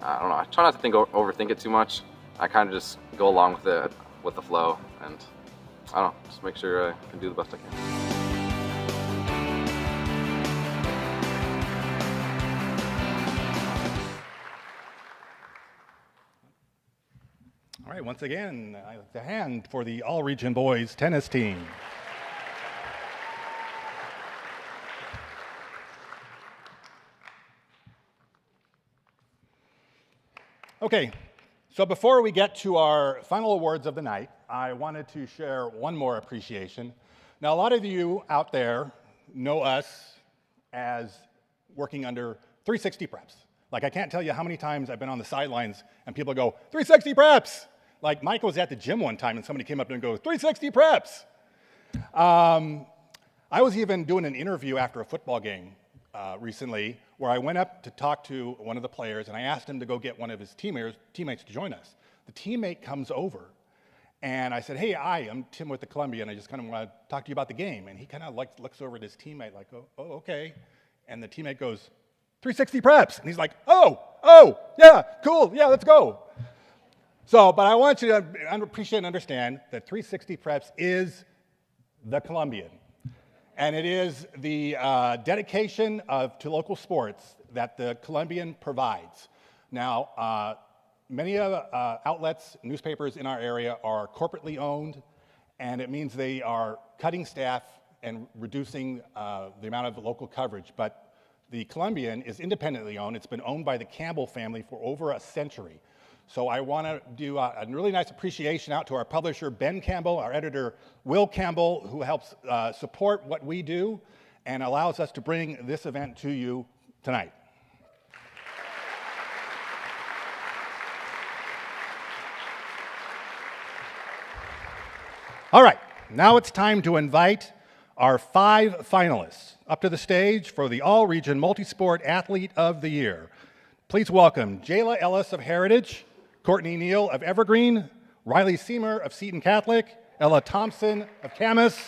I don't know, I try not to overthink it too much. I kind of just go along with it, with the flow, and I don't know, just make sure I can do the best I can. All right, once again, I like to hand for the all-region boys tennis team. Okay, so before we get to our final awards of the night, I wanted to share one more appreciation. Now, a lot of you out there know us as working under 360 preps. Like, I can't tell you how many times I've been on the sidelines and people go, 360 preps! Like, Mike was at the gym one time and somebody came up and goes, 360 preps! I was even doing an interview after a football game recently where I went up to talk to one of the players and I asked him to go get one of his teammates to join us. The teammate comes over and I said, hey, I'm Tim with the Columbian. I just kind of want to talk to you about the game. And he kind of looks over at his teammate like, oh, okay. And the teammate goes, 360 preps. And he's like, oh, yeah, cool, yeah, let's go. So, but I want you to appreciate and understand that 360 preps is the Columbian. And it is the dedication to local sports that the Columbian provides. Now, many outlets, newspapers in our area are corporately owned, and it means they are cutting staff and reducing the amount of local coverage. But the Columbian is independently owned. It's been owned by the Campbell family for over a century. So I want to do a really nice appreciation out to our publisher, Ben Campbell, our editor, Will Campbell, who helps support what we do and allows us to bring this event to you tonight. All right, now it's time to invite our 5 finalists up to the stage for the All-Region Multisport Athlete of the Year. Please welcome Jayla Ellis of Heritage, Courtney Neal of Evergreen, Riley Seymour of Seton Catholic, Ella Thompson of Camas,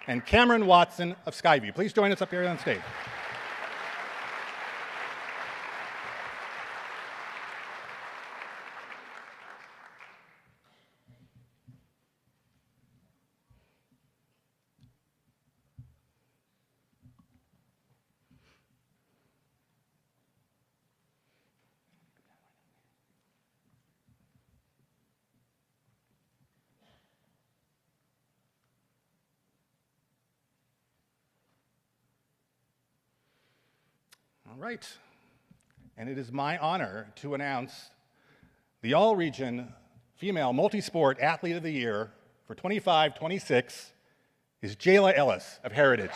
and Cameron Watson of Skyview. Please join us up here on stage. All right, and it is my honor to announce the All-Region Female Multisport Athlete of the Year for 25-26 is Jayla Ellis of Heritage.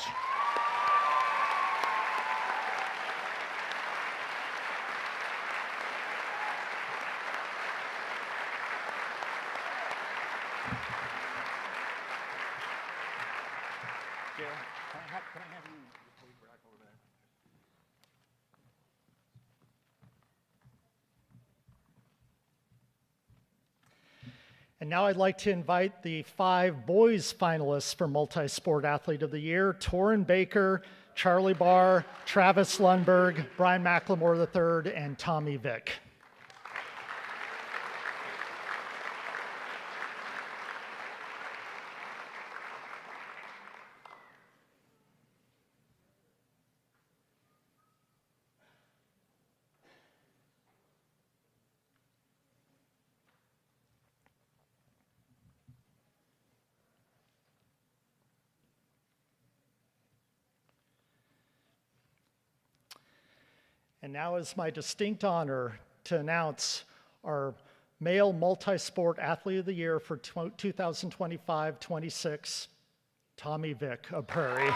Can I have you back over there? And now I'd like to invite the 5 boys finalists for Multi-Sport Athlete of the Year: Torrin Baker, Charlie Barr, Travis Lundberg, Brian McLemore III, and Tommy Vick. And now it's my distinct honor to announce our Male Multi-Sport Athlete of the Year for 2025-26, Tommy Vick of Prairie.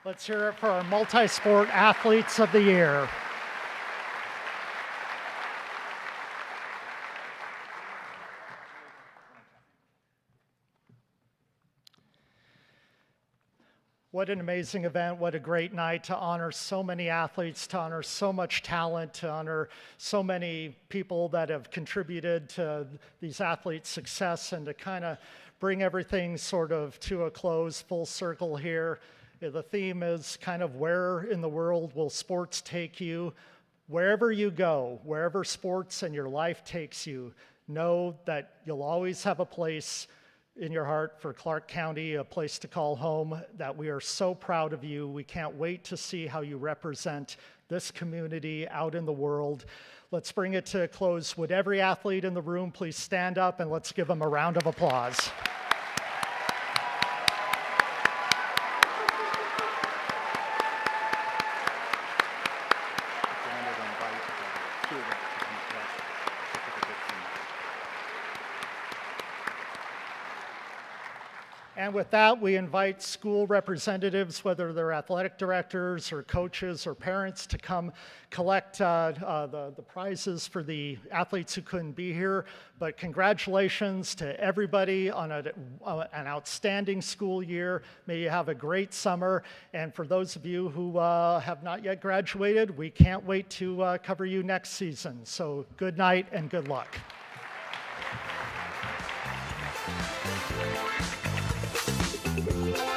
Let's hear it for our Multi-Sport Athletes of the Year. What an amazing event, what a great night to honor so many athletes, to honor so much talent, to honor so many people that have contributed to these athletes' success, and to kind of bring everything sort of to a close, full circle here. The theme is kind of where in the world will sports take you? Wherever you go, wherever sports and your life takes you, know that you'll always have a place in your heart for Clark County, a place to call home, that we are so proud of you. We can't wait to see how you represent this community out in the world. Let's bring it to a close. Would every athlete in the room please stand up and let's give them a round of applause. And with that, we invite school representatives, whether they're athletic directors or coaches or parents, to come collect the prizes for the athletes who couldn't be here. But congratulations to everybody on an outstanding school year. May you have a great summer. And for those of you who have not yet graduated, we can't wait to cover you next season. So good night and good luck. Thank you.